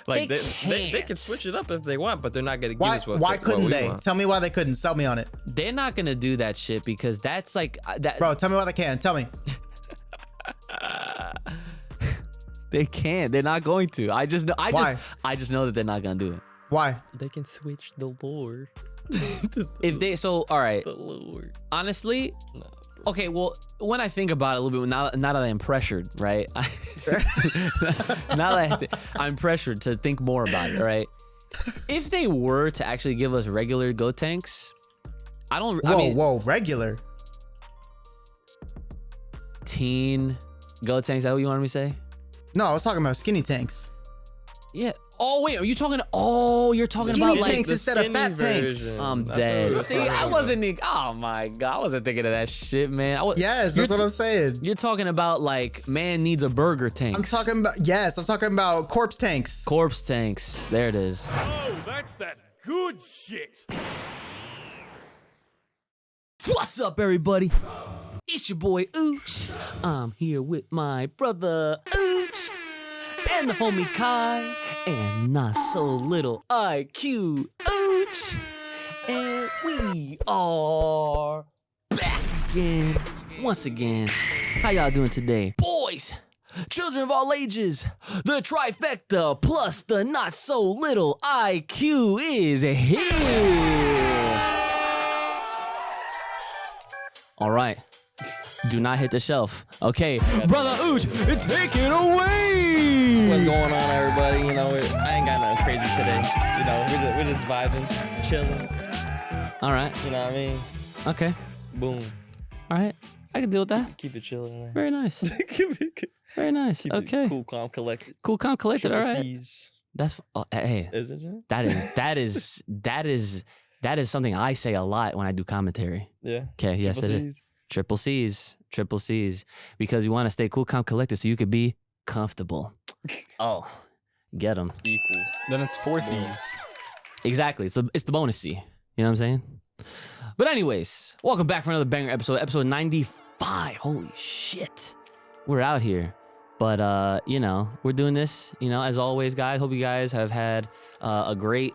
Like they can switch it up if they want, but they're not gonna give us what. Why couldn't they? Want. Tell me why they couldn't. Sell me on it. They're not gonna do that shit because that's like that. Bro, tell me why they can. Tell me. They can't. They're not going to. I just know that they're not gonna do it. Why? They can switch the lore. If they all right. The lore. Honestly, No. okay. Well, when I think about it a little bit, now that I'm pressured, right? Now that I'm pressured to think more about it, right? If they were to actually give us regular Go tanks, Whoa, regular. Teen Go tanks. Is that what you wanted me to say? No, I was talking about skinny tanks. Yeah. Oh wait, are you talking? Oh, you're talking Skinny about like tanks instead of fat tanks. I'm dead. See, I wasn't. Oh my god, I wasn't thinking of that shit, man. Yes, that's what I'm saying. You're talking about like man needs a burger tank. I'm talking about corpse tanks. Corpse tanks. There it is. Oh, that's that good shit. What's up, everybody? It's your boy Ooch. I'm here with my brother Ooch and the homie Kai and not so little IQ Ooch. And we are back again, once again. How y'all doing today? Boys, children of all ages, the trifecta plus the not so little IQ is here. All right. Do not hit the shelf. Okay, brother Ooch, take it away. What's going on, everybody? You know, I ain't got nothing crazy today. You know, we're just vibing, chilling. All right. You know what I mean? Okay. Boom. All right. I can deal with that. Keep it chilling. Man. Very nice. Very nice. Keep Okay. it cool, calm, collected. Cool, calm, collected. All Triple right. C's. That's hey. Is it? John? That is something I say a lot when I do commentary. Yeah. Okay. Yes, Triple it is. Triple C's, because you want to stay cool, calm, collected, so you could be comfortable. Oh, get them. Equal. Then it's 4 C's. Exactly. So it's the bonus C. You know what I'm saying? But anyways, welcome back for another banger episode 95. Holy shit. We're out here. But, you know, we're doing this, you know, as always, guys. Hope you guys have had a great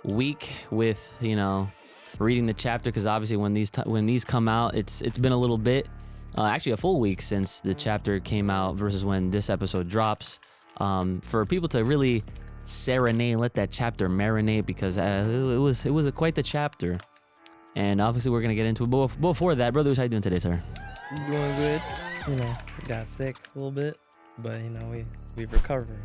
week with, you know, reading the chapter, because obviously when these come out, it's been a little bit, actually a full week since the chapter came out versus when this episode drops. For people to really serenade and let that chapter marinate, because it was quite the chapter, and obviously we're gonna get into it. But before that, brother, how you doing today, sir? Doing good. You know, got sick a little bit, but you know we've recovered.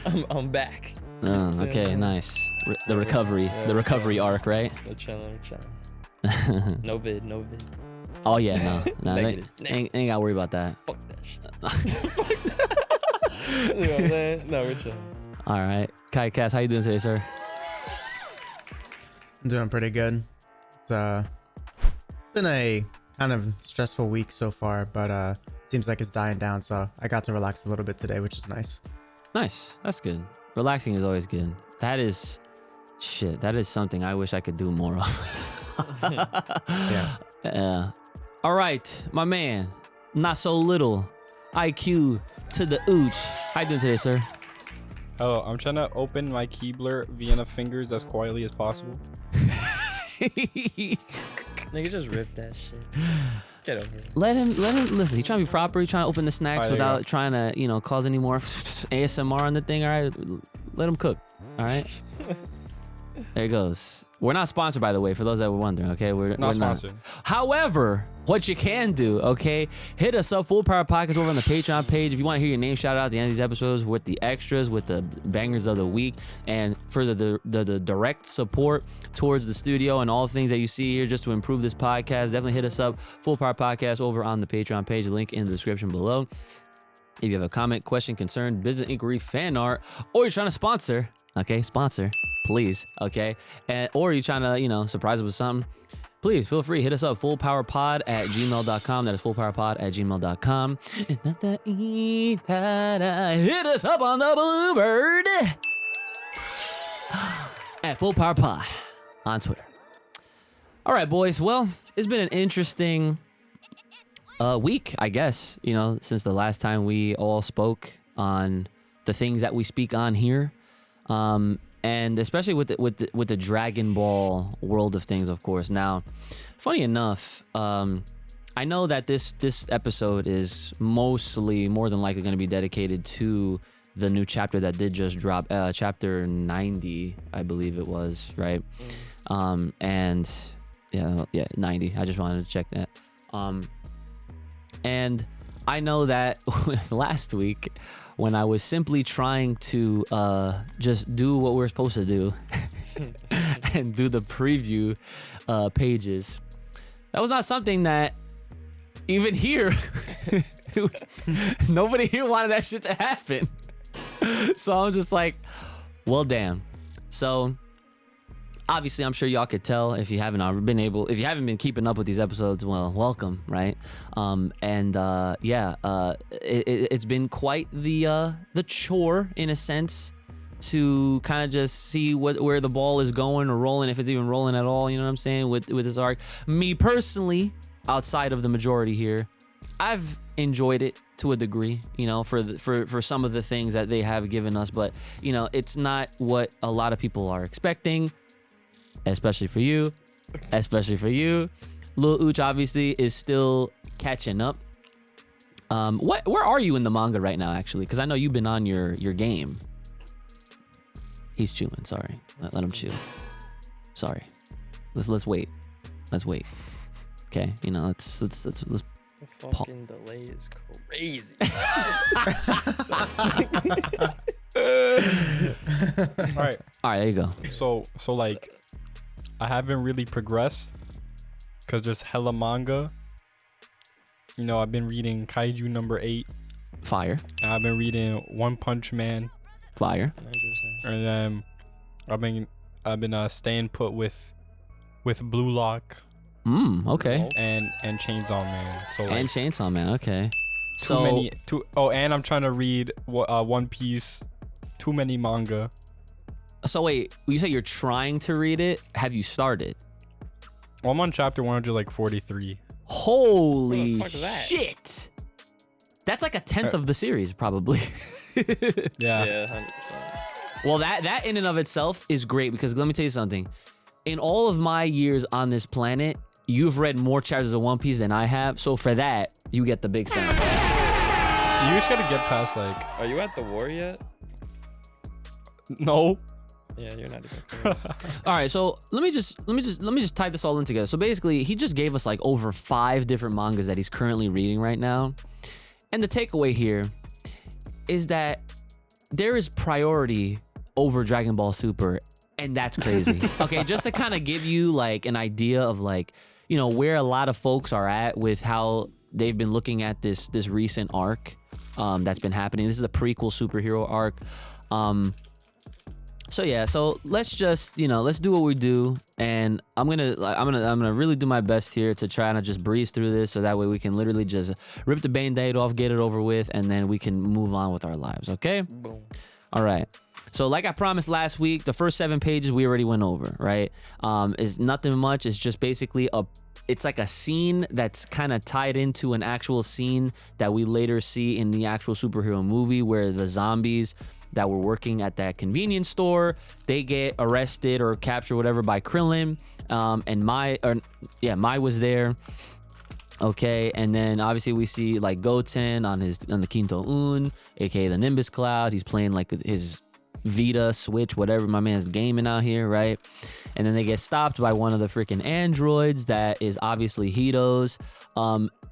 I'm back. Oh, okay, nice. The recovery arc, right? We're chilling. No vid. Oh yeah, no, Negative. ain't gotta worry about that. Fuck that shit. You know what I'm saying? No, we're chilling. All right, Kai Cass, how you doing today, sir? I'm doing pretty good. It's been a kind of stressful week so far, but seems like it's dying down, so I got to relax a little bit today, which is nice. Nice, that's good. Relaxing is always good. That is something I wish I could do more of. Yeah. All right, my man, not so little IQ to the Ooch. How you doing today, sir? Oh, I'm trying to open my Keebler Vienna fingers as quietly as possible. Nigga, just rip that shit. Get over it. Let him listen. He's trying to be proper. He's trying to open the snacks All right, there you without trying to, you know, cause any more ASMR on the thing. All right, let him cook. All right. There he goes. We're not sponsored, by the way, for those that were wondering, okay? We're Not sponsored. However, what you can do, okay, hit us up, Full Power Podcast, over on the Patreon page. If you want to hear your name shout out at the end of these episodes with the extras, with the bangers of the week, and for the direct support towards the studio and all the things that you see here just to improve this podcast, definitely hit us up, Full Power Podcast, over on the Patreon page. Link in the description below. If you have a comment, question, concern, business inquiry, fan art, or you're trying to sponsor, okay, sponsor, please, okay, or you're trying to, you know, surprise us with something, please feel free, hit us up, fullpowerpod@gmail.com. That is fullpowerpod@gmail.com. Hit us up on the Bluebird at fullpowerpod on Twitter. All right, boys. Well, it's been an interesting week, I guess, you know, since the last time we all spoke on the things that we speak on here, and especially with the Dragon Ball world of things, of course. Now, funny enough, I know that this episode is mostly, more than likely, going to be dedicated to the new chapter that did just drop, chapter 90, I believe it was, right? And yeah, 90. I just wanted to check that. And I know that last week, when I was simply trying to just do what we're supposed to do and do the preview pages, that was not something that even here, nobody here wanted that shit to happen. So I'm just like, well, damn. So obviously, I'm sure y'all could tell if you haven't been keeping up with these episodes. Well, welcome, right? It's been quite the chore in a sense to kind of just see where the ball is going or rolling, if it's even rolling at all. You know what I'm saying? With this arc, me personally, outside of the majority here, I've enjoyed it to a degree, you know, for some of the things that they have given us, but you know, it's not what a lot of people are expecting, especially for you. Lil Ooch obviously is still catching up. Where are you in the manga right now, actually? Because I know you've been on your game. He's chewing. Sorry, let him chew. Sorry. Let's wait. Okay, you know, let's The fucking delay is crazy. All right. There you go. So like, I haven't really progressed because there's hella manga. You know, I've been reading Kaiju number 8. Fire. And I've been reading One Punch Man. Fire. Interesting. And then I've been staying put with Blue Lock. Okay. And Chainsaw Man. So like, And Chainsaw Man. Okay. And I'm trying to read One Piece. Too many manga. So wait, you say you're trying to read it? Have you started? Well, I'm on chapter 143. Holy What the fuck is that? shit! That's like a 10th of the series, probably. Yeah. Yeah, 100%. Well, that in and of itself is great, because let me tell you something. In all of my years on this planet, you've read more chapters of One Piece than I have. So for that, you get the big sound. You just gotta get past like. Are you at the war yet? No. Yeah, you're not even close. All right, so let me just tie this all in together. So basically, he just gave us like over 5 different mangas that he's currently reading right now. And the takeaway here is that there is priority over Dragon Ball Super, and that's crazy. Okay, just to kind of give you like an idea of like, you know, where a lot of folks are at with how they've been looking at this recent arc that's been happening. This is a prequel superhero arc. So yeah, so let's just, you know, let's do what we do, and I'm gonna really do my best here to try to just breeze through this, so that way we can literally just rip the Band-Aid off, get it over with, and then we can move on with our lives. Okay? Boom. All right. So like I promised last week, the first 7 pages we already went over, right? It's nothing much. It's just basically it's like a scene that's kind of tied into an actual scene that we later see in the actual superhero movie, where the zombies that were working at that convenience store, they get arrested or captured, whatever, by Krillin. And Mai was there. Okay, and then obviously we see like Goten on the Quinto Un, aka the Nimbus Cloud. He's playing like his Vita, Switch, whatever my man's gaming out here, right? And then they get stopped by one of the freaking androids that is obviously Hito's.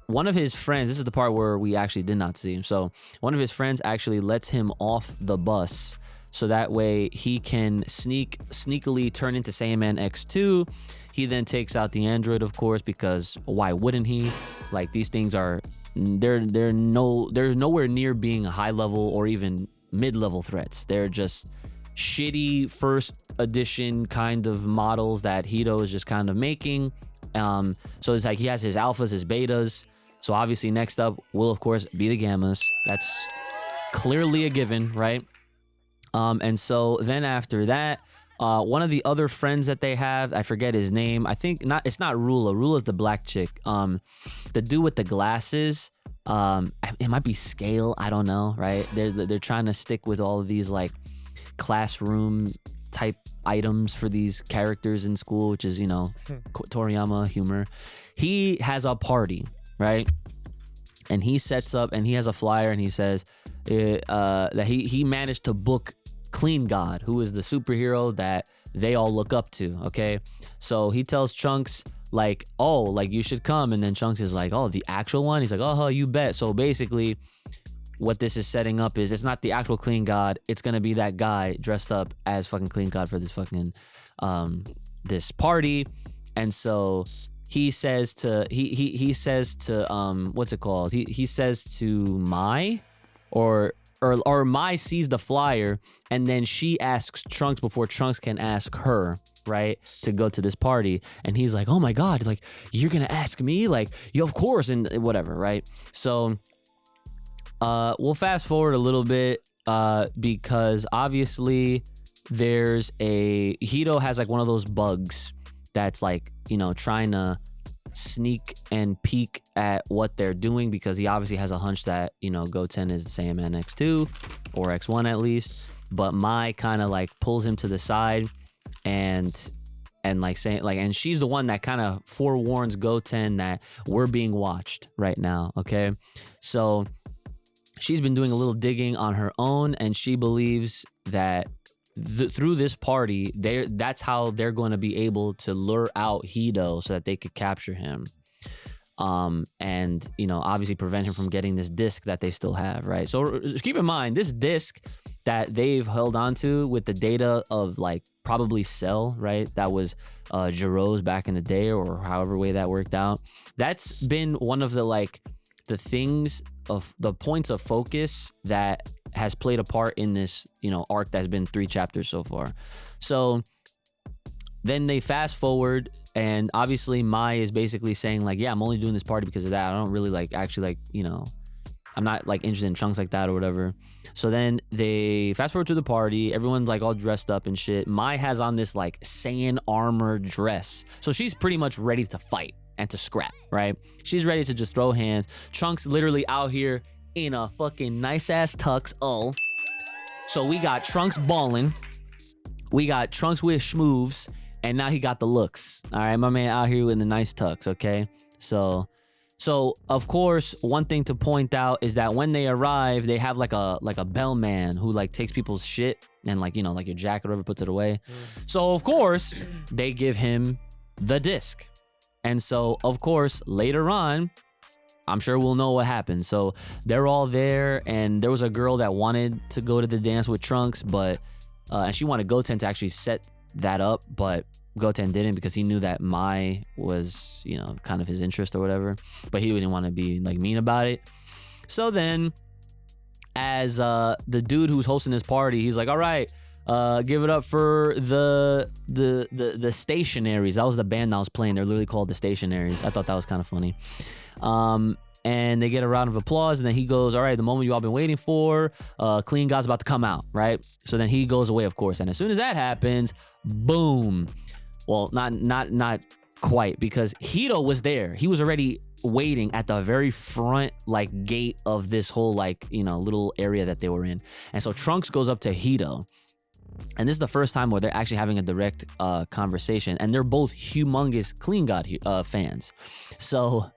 One of his friends, this is the part where we actually did not see him. So one of his friends actually lets him off the bus, so that way he can sneakily turn into Saiyaman X2. He then takes out the android, of course, because why wouldn't he? Like, these things are, they're nowhere near being high level or even mid-level threats. They're just shitty first edition kind of models that Hito is just kind of making. So it's like he has his alphas, his betas. So obviously next up will of course be the gammas. That's clearly a given, right? And so then after that, one of the other friends that they have, I forget his name. I think it's not Rula. Rula's the black chick. The dude with the glasses, It might be scale, I don't know, right? They're trying to stick with all of these like classroom type items for these characters in school, which is, you know, Toriyama humor. He has a party, right? And he sets up and he has a flyer and he says that he managed to book Clean God, who is the superhero that they all look up to. Okay, so he tells Trunks like, oh, like you should come, and then Trunks is like, oh, the actual one? He's like, oh, you bet. So basically what this is setting up is it's not the actual Clean God, it's gonna be that guy dressed up as fucking Clean God for this fucking this party. And so he says to he says to what's it called, he says to Mai, or Mai sees the flyer, and then she asks Trunks before Trunks can ask her, right, to go to this party. And he's like, oh my god, like you're gonna ask me? Like, yeah, of course, and whatever, right? So we'll fast forward a little bit because obviously there's Hito has like one of those bugs that's like, you know, trying to sneak and peek at what they're doing, because he obviously has a hunch that, you know, Goten is the Saiyaman X2 or X1 at least. But Mai kind of like pulls him to the side and like saying like, and she's the one that kind of forewarns Goten that we're being watched right now. Okay, so she's been doing a little digging on her own, and she believes that through this party, that's how they're going to be able to lure out Hito so that they could capture him, and, you know, obviously prevent him from getting this disc that they still have, right? So keep in mind, this disc that they've held on to with the data of like probably Cell, right? That was Jiro's back in the day, or however way that worked out. That's been one of the like the things of the points of focus that has played a part in this, you know, arc that's been 3 chapters so far. So then they fast forward, and obviously Mai is basically saying like, yeah, I'm only doing this party because of that. I don't really like actually like, you know, I'm not like interested in Trunks like that or whatever. So then they fast forward to the party. Everyone's like all dressed up and shit. Mai has on this like Saiyan armor dress. So she's pretty much ready to fight and to scrap, right? She's ready to just throw hands. Trunks literally out here in a fucking nice ass tux. Oh, so we got Trunks balling, we got Trunks with schmoves, and now he got the looks. All right, my man out here in the nice tux. Okay, so of course, one thing to point out is that when they arrive, they have like a bellman who like takes people's shit and like, you know, like your jacket or whatever, puts it away. So of course they give him the disc, and so of course later on, I'm sure we'll know what happened. So they're all there, and there was a girl that wanted to go to the dance with Trunks, but and she wanted Goten to actually set that up, but Goten didn't, because he knew that Mai was, you know, kind of his interest or whatever, but he didn't want to be like mean about it. So then as the dude who's hosting this party, he's like, all right, give it up for the Stationaries. That was the band that was playing. They're literally called the Stationaries. I thought that was kind of funny. And they get a round of applause, and then he goes, all right, the moment you all been waiting for, Clean God's about to come out, right? So then he goes away, of course, and as soon as that happens, boom. Well, not quite, because Hito was there. He was already waiting at the very front like gate of this whole like, you know, little area that they were in. And so Trunks goes up to Hito, and this is the first time where they're actually having a direct conversation, and they're both humongous Clean God fans. So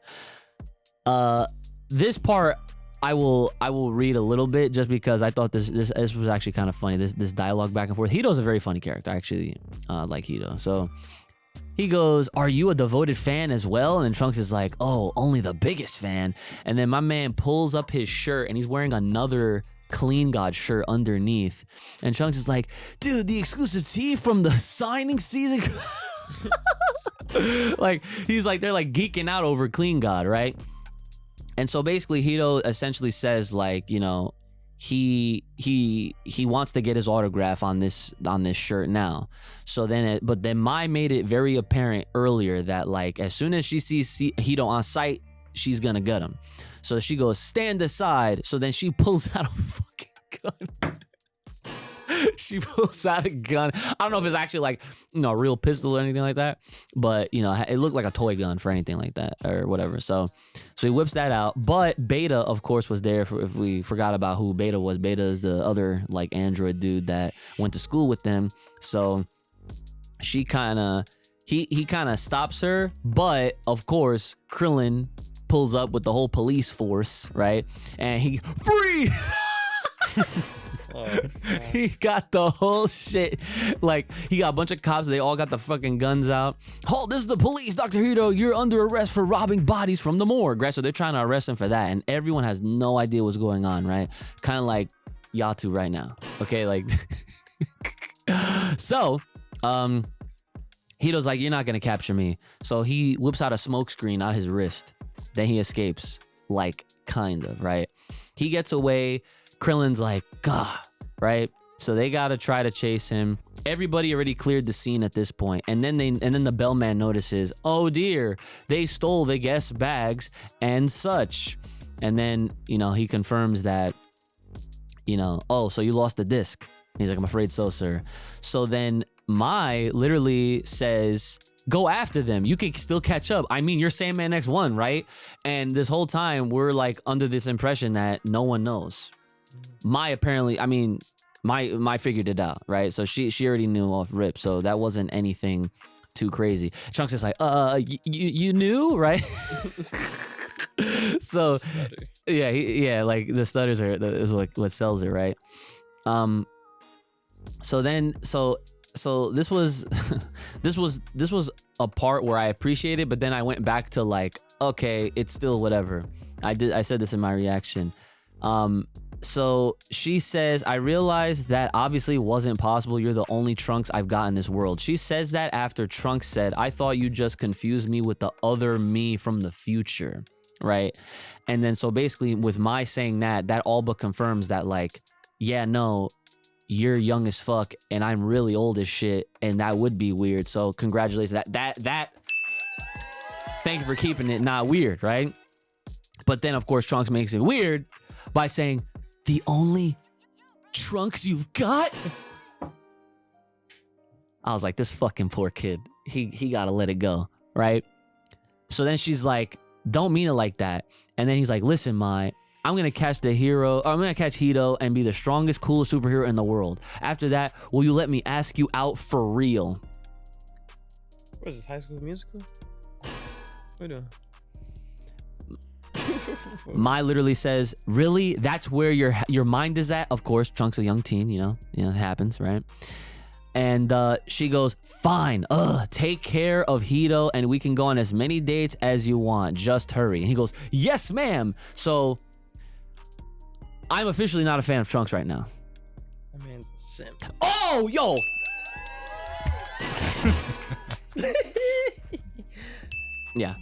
this part I will read a little bit, just because I thought this was actually kind of funny. This dialogue back and forth. Hito's a very funny character. I actually like Hito. So he goes, are you a devoted fan as well? And Trunks is like, oh, only the biggest fan. And then my man pulls up his shirt, and he's wearing another Clean God shirt underneath. And Trunks is like, dude, the exclusive tee from the signing season. Like, he's like, they're like geeking out over Clean God, right? And so basically Hito essentially says like, you know, he wants to get his autograph on this shirt now. So then but then Mai made it very apparent earlier that like as soon as she sees Hito on sight, she's gonna get him. So she goes, stand aside. So then she pulls out a fucking gun. She pulls out a gun. I don't know if it's actually like, a real pistol or anything like that, but it looked like a toy gun for anything like that or whatever. So he whips that out. But Beta, of course, was there. If we forgot about who Beta was, Beta is the other like android dude that went to school with them. So he kind of stops her, but of course Krillin pulls up with the whole police force, right? And he free. Oh, He got the whole shit. Like, he got a bunch of cops. They all got the fucking guns out. Halt, this is the police, Dr. Hito. You're under arrest for robbing bodies from the morgue, right? So they're trying to arrest him for that. And everyone has no idea what's going on, right? Kind of like Yatu right now. Okay, like... So, Hito's like, you're not going to capture me. So he whips out a smoke screen out his wrist. Then he escapes. Like, kind of, right? He gets away. Krillin's like, God, right? So they gotta try to chase him. Everybody already cleared the scene at this point, and then the bellman notices, oh dear, they stole the guest bags and such. And then he confirms that, oh, so you lost the disc. He's like, I'm afraid so, sir. So then Mai literally says, go after them. You can still catch up. I mean, you're Sandman X1, right? And this whole time we're like under this impression that no one knows. Mai apparently, Mai figured it out, right? So she already knew off rip, so that wasn't anything too crazy. Trunks is like, you knew, right? So stutter. yeah, like the stutters is what sells it, right? So this was this was a part where I appreciated, but then I went back to like, okay, it's still whatever. I said this in my reaction. So she says, I realized that obviously wasn't possible. You're the only Trunks I've got in this world. She says that after Trunks said, I thought you just confused me with the other me from the future, right? And then so basically with Mai saying that all but confirms that like, yeah, no, you're young as fuck and I'm really old as shit, and that would be weird. So congratulations. That thank you for keeping it not weird, right? But then of course Trunks makes it weird by saying, the only Trunks you've got? I was like, this fucking poor kid. He gotta let it go, right? So then she's like, don't mean it like that. And then he's like, listen, Mai, I'm gonna catch Hito and be the strongest, coolest superhero in the world. After that, will you let me ask you out for real? What is this, High School Musical? What are you doing? Mai literally says, really? That's where your mind is at? Of course, Trunks a young teen, it happens, right? And she goes, fine, take care of Hito and we can go on as many dates as you want. Just hurry. And he goes, yes, ma'am. So I'm officially not a fan of Trunks right now. My man's a simp. Oh, yo! Yeah.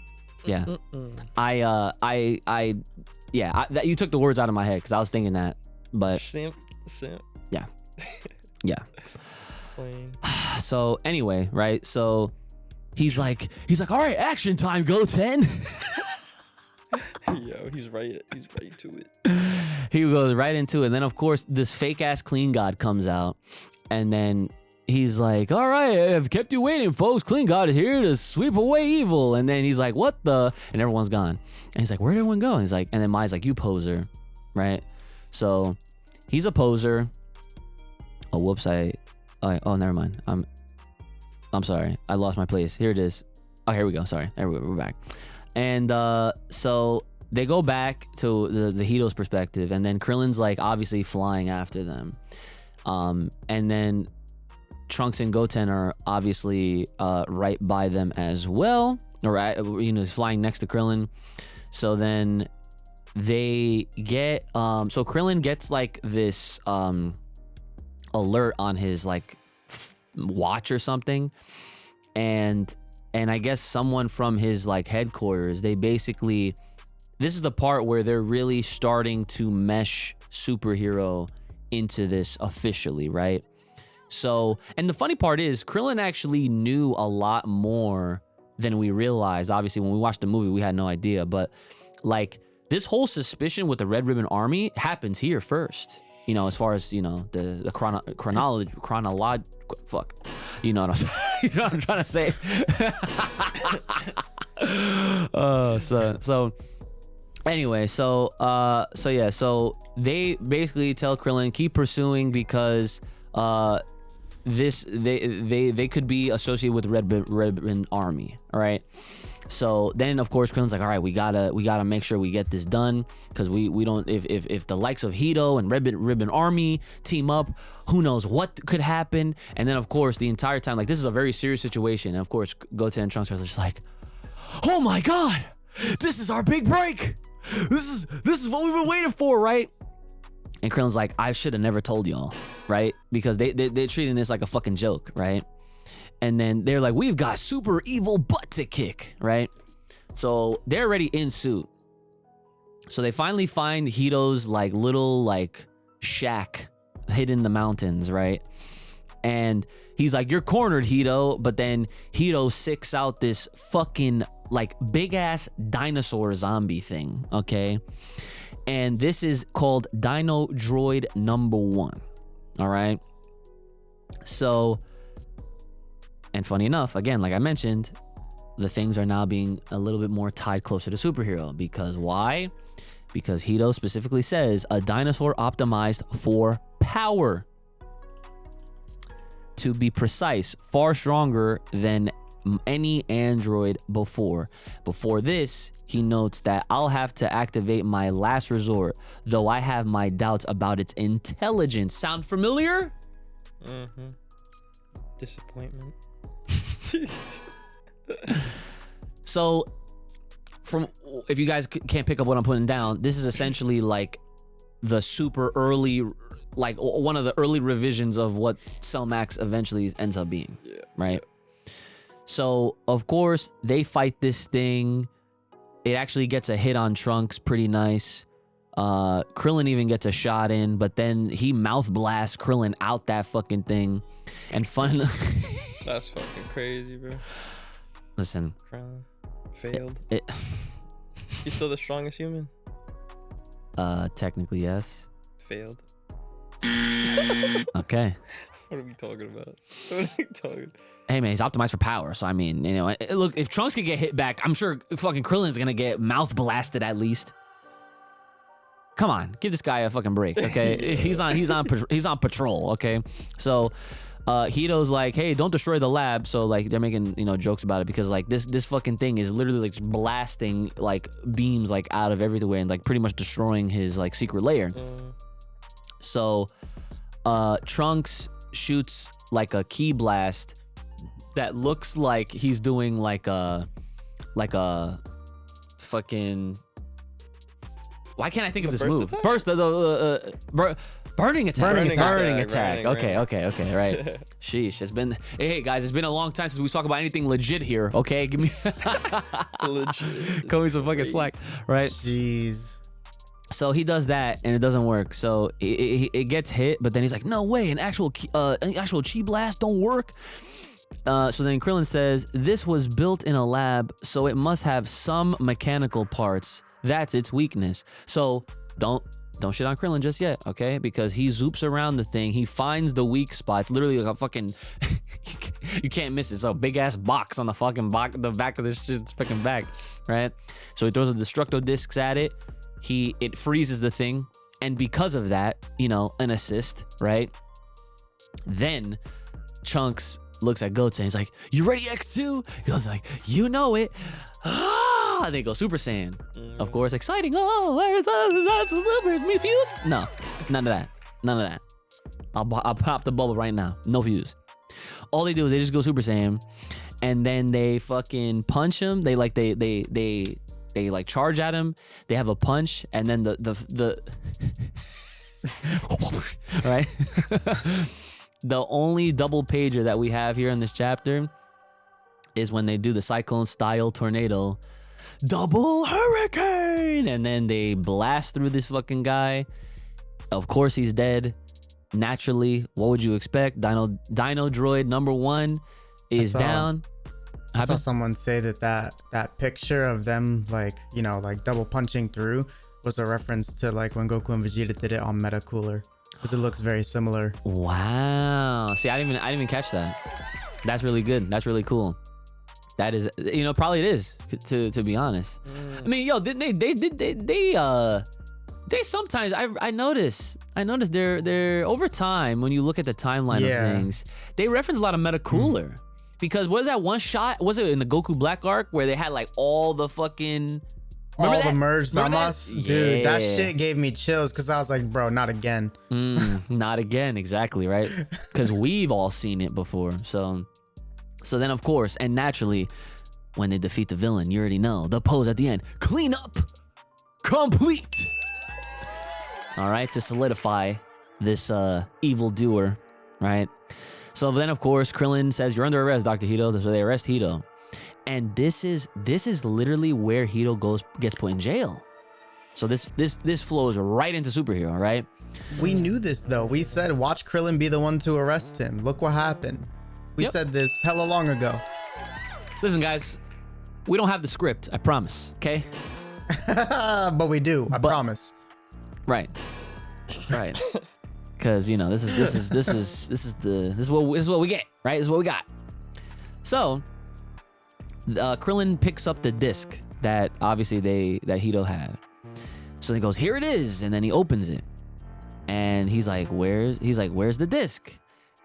You took the words out of my head because I was thinking that, but Simp. yeah. Plain. So anyway, right? So he's like, all right, action time, go 10. Yo, he's right to it. He goes right into it. And then of course this fake ass Clean God comes out, and then he's like, all right, I've kept you waiting, folks. Clean God is here to sweep away evil. And then he's like, what the? And everyone's gone. And he's like, where'd everyone go? And he's like, and then Mai's like, you poser, right? So he's a poser. Oh, whoops. Oh, never mind. I'm sorry. I lost my place. Here it is. Oh, here we go. Sorry. There we go. We're back. And so they go back to the Hito's perspective. And then Krillin's like obviously flying after them. And then Trunks and Goten are obviously right by them as well, or he's flying next to Krillin. So then they get so Krillin gets like this alert on his like watch or something, and I guess someone from his like headquarters, they basically, this is the part where they're really starting to mesh superhero into this officially, right? So, and the funny part is Krillin actually knew a lot more than we realized. Obviously, when we watched the movie, we had no idea, but like this whole suspicion with the Red Ribbon Army happens here first. you know, as far as, you know, the chronology, fuck, you know what I'm you know what I'm trying to say. So anyway, so yeah, so they basically tell Krillin keep pursuing because they could be associated with Red Ribbon Army, all right? So then of course Krillin's like, all right, we gotta make sure we get this done, because we don't, if the likes of Hito and Red Ribbon Army team up, who knows what could happen. And then of course the entire time, like, this is a very serious situation, and of course Goten and Trunks are just like, oh my god, this is our big break, this is what we've been waiting for, right? And Krillin's like, I should have never told y'all, right? Because they're treating this like a fucking joke, right? And then they're like, we've got super evil butt to kick, right? So they're already in suit. So they finally find Hito's like little like shack hidden in the mountains, right? And he's like, you're cornered, Hito. But then Hito sicks out this fucking like big ass dinosaur zombie thing, okay? And this is called Dino Droid number 1. All right. So, and funny enough, again, like I mentioned, the things are now being a little bit more tied closer to superhero. Because why? Because Hito specifically says a dinosaur optimized for power. To be precise, far stronger than any android before. Before this, he notes that I'll have to activate my last resort, though I have my doubts about its intelligence. Sound familiar? Mm-hmm. Disappointment. So, from, if you guys can't pick up what I'm putting down, this is essentially like the super early, like one of the early revisions of what Cell Max eventually ends up being, right? So, of course, they fight this thing. It actually gets a hit on Trunks pretty nice. Krillin even gets a shot in, but then he mouth blasts Krillin out that fucking thing. And finally... That's fucking crazy, bro. Listen. Crown failed. He's He's still the strongest human. Technically, yes. Failed. Okay. What are we talking about? What are we talking? Hey man, he's optimized for power, so I mean, you know, look, if Trunks could get hit back, I'm sure fucking Krillin's gonna get mouth blasted at least. Come on, give this guy a fucking break, okay? he's on patrol, okay? So, Hito's like, hey, don't destroy the lab. So like they're making, you know, jokes about it because like this fucking thing is literally like blasting like beams like out of everywhere and like pretty much destroying his like secret lair. So, Trunks shoots like a key blast that looks like he's doing like a fucking, why can't I think of this move? Attack? Burst burning attack. Burning attack. Okay, right. Sheesh, it's been, hey guys, it's been a long time since we talk about anything legit here. Okay, give me Legit. cut me some fucking slack, right? Jeez. So he does that and it doesn't work. So it gets hit, but then he's like, no way, an actual chi blast don't work. So then Krillin says, this was built in a lab, so it must have some mechanical parts. That's its weakness. So don't shit on Krillin just yet, okay? Because he zoops around the thing. He finds the weak spots. Literally like a fucking, you can't miss it. So a big ass box on the fucking the back of this shit's fucking back, right? So he throws the destructo discs at it. It freezes the thing. And because of that, you know, an assist, right? Then Trunks looks at Goten. He's like, you ready, X2? He goes like, you know it. Ah, they go Super Saiyan. Of course, exciting. Oh, where's the Super Me fuse? No, none of that. I'll pop the bubble right now. No fuse. All they do is they just go Super Saiyan, and then they fucking punch him. They like charge at him. They have a punch, and then the right. The only double pager that we have here in this chapter is when they do the cyclone style tornado double hurricane, and then they blast through this fucking guy. Of course he's dead. Naturally, what would you expect? Dino Droid number 1 is down. I saw someone say that picture of them like, you know, like double punching through was a reference to like when Goku and Vegeta did it on Meta Cooler. because it looks very similar. Wow. See, I didn't even catch that. That's really good. That's really cool. That is, probably it is, to be honest. I mean, yo, they sometimes I notice they're over time when you look at the timeline of things, they reference a lot of meta cooler. Because what was that one shot? Was it in the Goku Black arc where they had like all the fucking the merged Zamas? Dude, that shit gave me chills because I was like, bro, not again. Not again, exactly, right? Because we've all seen it before. So then, of course, and naturally, when they defeat the villain, you already know the pose at the end. Clean up, complete. All right, to solidify this evil doer, right? So then, of course, Krillin says, "You're under arrest, Dr. Hito." So they arrest Hito, and this is literally where Hito gets put in jail. So this flows right into superhero, right? We knew this though. We said, watch Krillin be the one to arrest him. Look what happened. We said this hella long ago. Listen, guys, we don't have the script. I promise. Okay. But we do. I promise. Right. Because this is what we get, right? This is what we got. So Krillin picks up the disc that obviously that Hito had. So he goes, "Here it is," and then he opens it, and he's like, "Where's the disc?"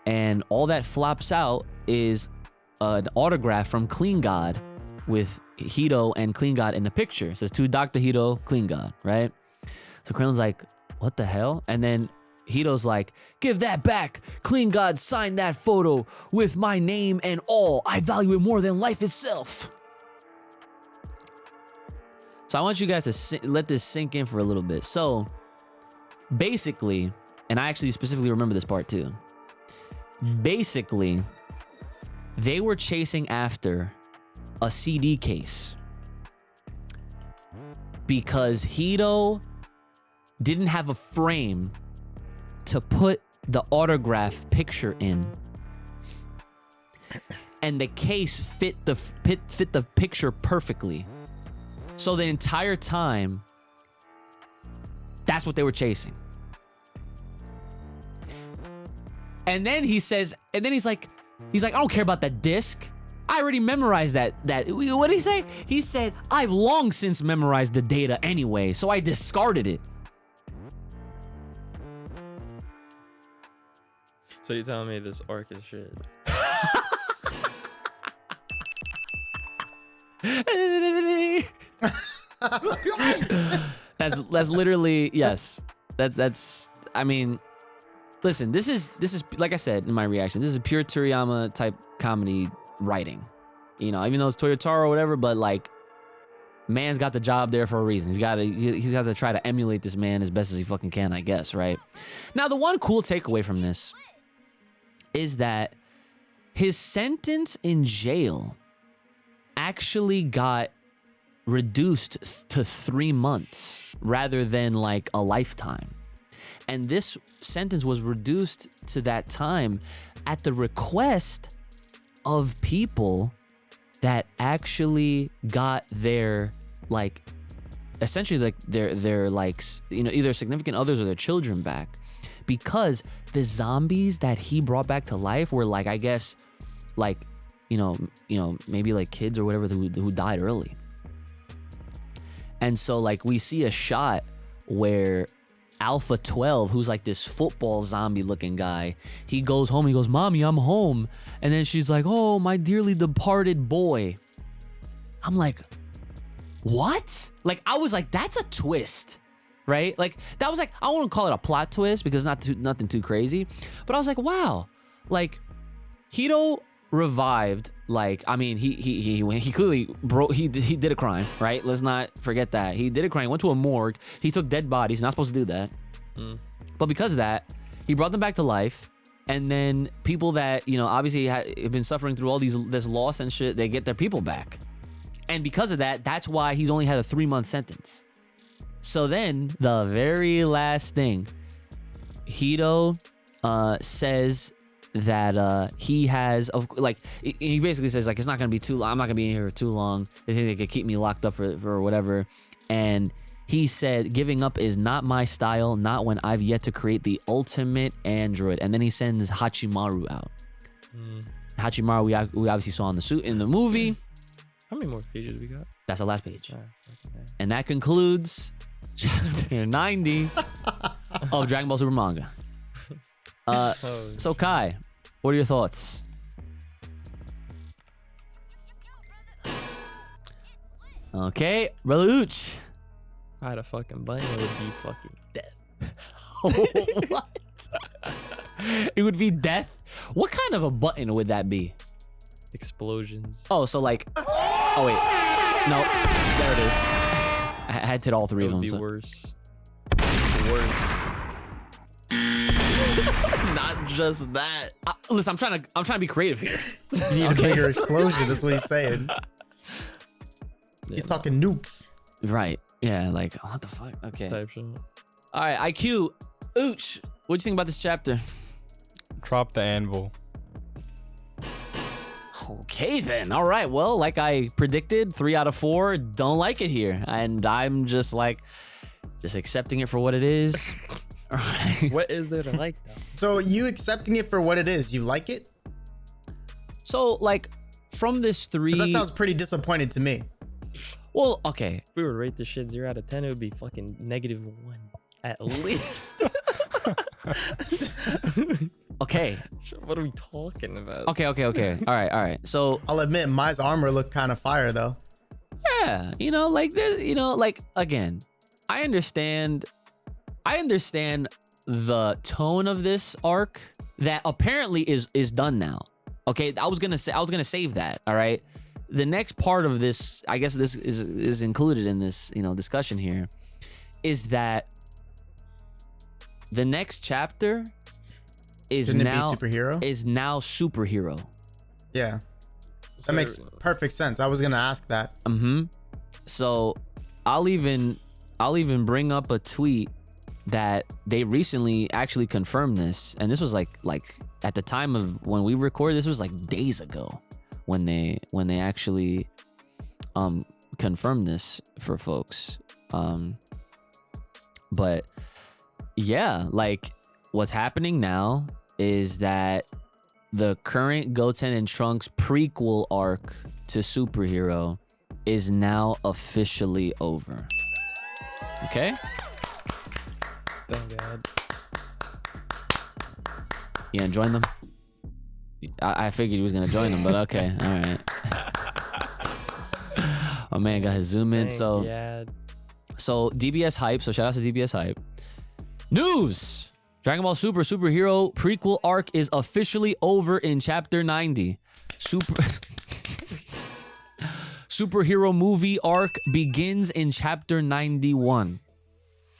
And all that flops out is an autograph from Clean God with Hito and Clean God in the picture. It says, "To Dr. Hito, Clean God," right? So Krillin's like, "What the hell?" And then Hito's like, "Give that back. Clean God signed that photo with my name and all. I value it more than life itself." So I want you guys to let this sink in for a little bit. So basically, and I actually specifically remember this part too. Basically, they were chasing after a CD case because Hito didn't have a frame to put the autograph picture in, and the case fit the picture perfectly. So the entire time, that's what they were chasing. And then he says, and then he's like, "I don't care about that disc. I already memorized that. What did he say? He said, I've long since memorized the data anyway, so I discarded it." So you're telling me this arc is shit? That's literally, yes. That's I mean, listen, this is like I said in my reaction, this is pure Toriyama type comedy writing. Even though it's Toyotaro or whatever, but like, man's got the job there for a reason. He's got to try to emulate this man as best as he fucking can, I guess, right? Now, the one cool takeaway from this is that his sentence in jail actually got reduced to 3 months rather than like a lifetime. And this sentence was reduced to that time at the request of people that actually got their, like, essentially like their like, either significant others or their children back, because the zombies that he brought back to life were like, I guess, like, maybe like kids or whatever who died early. And so like we see a shot where Alpha 12, who's like this football zombie looking guy, he goes home, he goes, "Mommy, I'm home." And then she's like, "Oh, my dearly departed boy." I'm like, what? Like, I was like, that's a twist, right? Like, that was like, I wouldn't call it a plot twist because it's nothing too crazy, but I was like, wow, like, Hito revived, like, I mean, he clearly broke, he did a crime, right? Let's not forget that. He did a crime, went to a morgue, he took dead bodies, not supposed to do that. But because of that, he brought them back to life, and then people that, obviously have been suffering through all this loss and shit, they get their people back. And because of that, that's why he's only had a 3-month sentence. So then, the very last thing, Hito says that he has, like, he basically says, like, it's not gonna be too long, I'm not gonna be in here too long. They think they could keep me locked up for whatever. And He said, "Giving up is not my style, not when I've yet to create the ultimate android." And then he sends Hachimaru out. Hachimaru, we obviously saw in the movie. How many more pages we got? That's the last page. Oh, fuck, man. And that concludes chapter 90 of Dragon Ball Super Manga. So Kai, what are your thoughts? Okay, Brother Ooch. If I had a fucking button, it would be fucking death. What? It would be death? What kind of a button would that be? Explosions. Oh, so like... Oh, wait. No, there it is. I had to hit all three It of them. would be so- worse. Worse. Not just that. Listen, I'm trying to be creative here. You need a bigger explosion. That's what he's saying. He's talking nukes. Right. Yeah, like, what the fuck? Okay. Type shit. All right, IQ. Ooch, what'd you think about this chapter? Drop the anvil. Okay, then. All right. Well, like I predicted, 3 out of 4 don't like it here. And I'm just like, just accepting it for what it is. All right. What is there to like though? So you accepting it for what it is? You like it? So, like, from this 3... 'Cause that sounds pretty disappointing to me. Well, okay. If we were to rate this shit 0 out of 10, it would be fucking -1 at least. Okay. What are we talking about? Okay. All right. So, I'll admit, Mai's armor looked kind of fire though. yeah, like, again, I understand the tone of this arc that apparently is done now. Okay, I was gonna save that. All right, the next part of this, I guess this is included in this discussion here, is that the next chapter is Shouldn't now it be superhero? superhero. Yeah, that makes perfect sense. I was gonna ask that. So I'll even bring up a tweet that they recently actually confirmed this, and this was like at the time of when we recorded, this was like days ago when they actually confirmed this for folks. But yeah, like what's happening now is that the current Goten and Trunks prequel arc to superhero is now officially over. Okay? Thank God. You gonna join them? I figured he was gonna join them, but okay, all right. Oh man, got his zoom in. So DBS hype. So shout out to DBS hype. News: Dragon Ball Super superhero prequel arc is officially over in chapter 90. Superhero movie arc begins in chapter 91.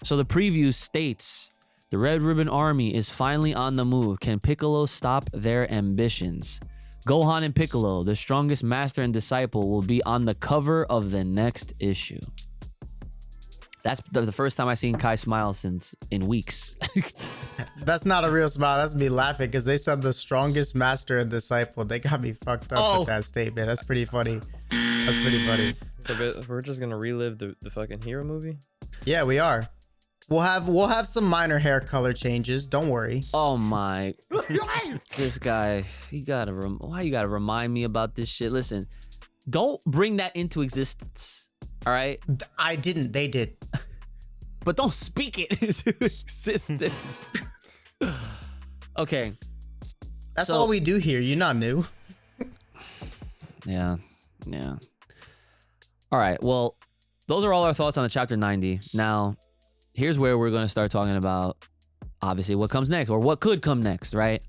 So the preview states, the Red Ribbon Army is finally on the move. Can Piccolo stop their ambitions? Gohan and Piccolo, the strongest master and disciple, will be on the cover of the next issue. That's the first time I've seen Kai smile since in weeks. That's not a real smile. That's me laughing because they said the strongest master and disciple. They got me fucked up with that statement. That's pretty funny. That's pretty funny. So we're just gonna relive the fucking hero movie. Yeah, we are. We'll have some minor hair color changes. Don't worry. Oh my! This guy, why you gotta remind me about this shit? Listen, don't bring that into existence. All right? I didn't. They did. But don't speak it into existence. Okay. That's all we do here. You're not new. Yeah. All right. Well, those are all our thoughts on the chapter 90. Now, here's where we're going to start talking about, obviously, what comes next or what could come next, right?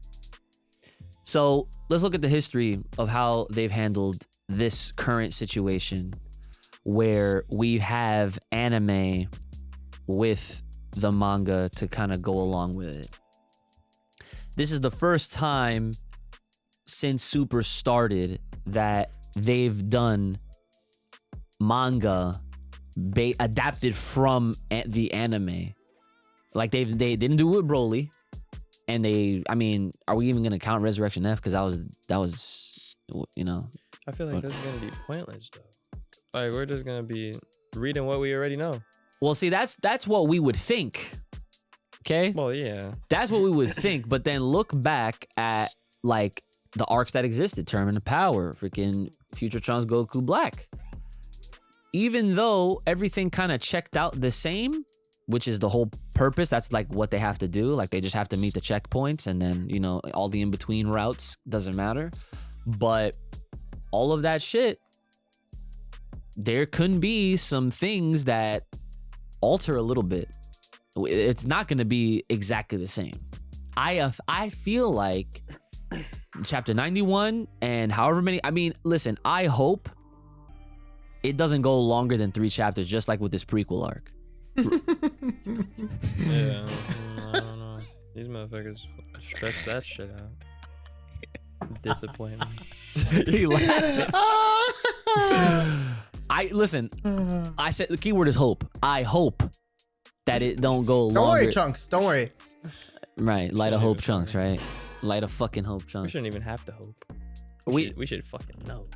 So let's look at the history of how they've handled this current situation where we have anime with the manga to kind of go along with it. This is the first time since Super started that they've done manga adapted from the anime. Like they didn't do it with Broly, and are we even gonna count Resurrection F? Because that was I feel like this is gonna be pointless though. Like we're just gonna be reading what we already know. Well, see, that's what we would think. Okay? Well, yeah. That's what we would think, but then look back at like the arcs that existed, Tournament of Power, freaking Future Trunks Goku Black. Even though everything kind of checked out the same, which is the whole purpose, that's like what they have to do. Like they just have to meet the checkpoints and then, you know, all the in-between routes doesn't matter. But all of that shit, there could be some things that alter a little bit. It's not going to be exactly the same. I feel like chapter 91 and however many, I mean, listen, I hope it doesn't go longer than 3 chapters, just like with this prequel arc. Yeah, I don't know. These motherfuckers stretch that shit out. Disappointment. He laughed. I said the keyword is hope. I hope that it don't go longer. Don't worry, Chunks. Don't worry. Right, light of Shouldn't hope even chunks, worry. right? Light of fucking hope We chunks. shouldn't even have to hope. We We should fucking know.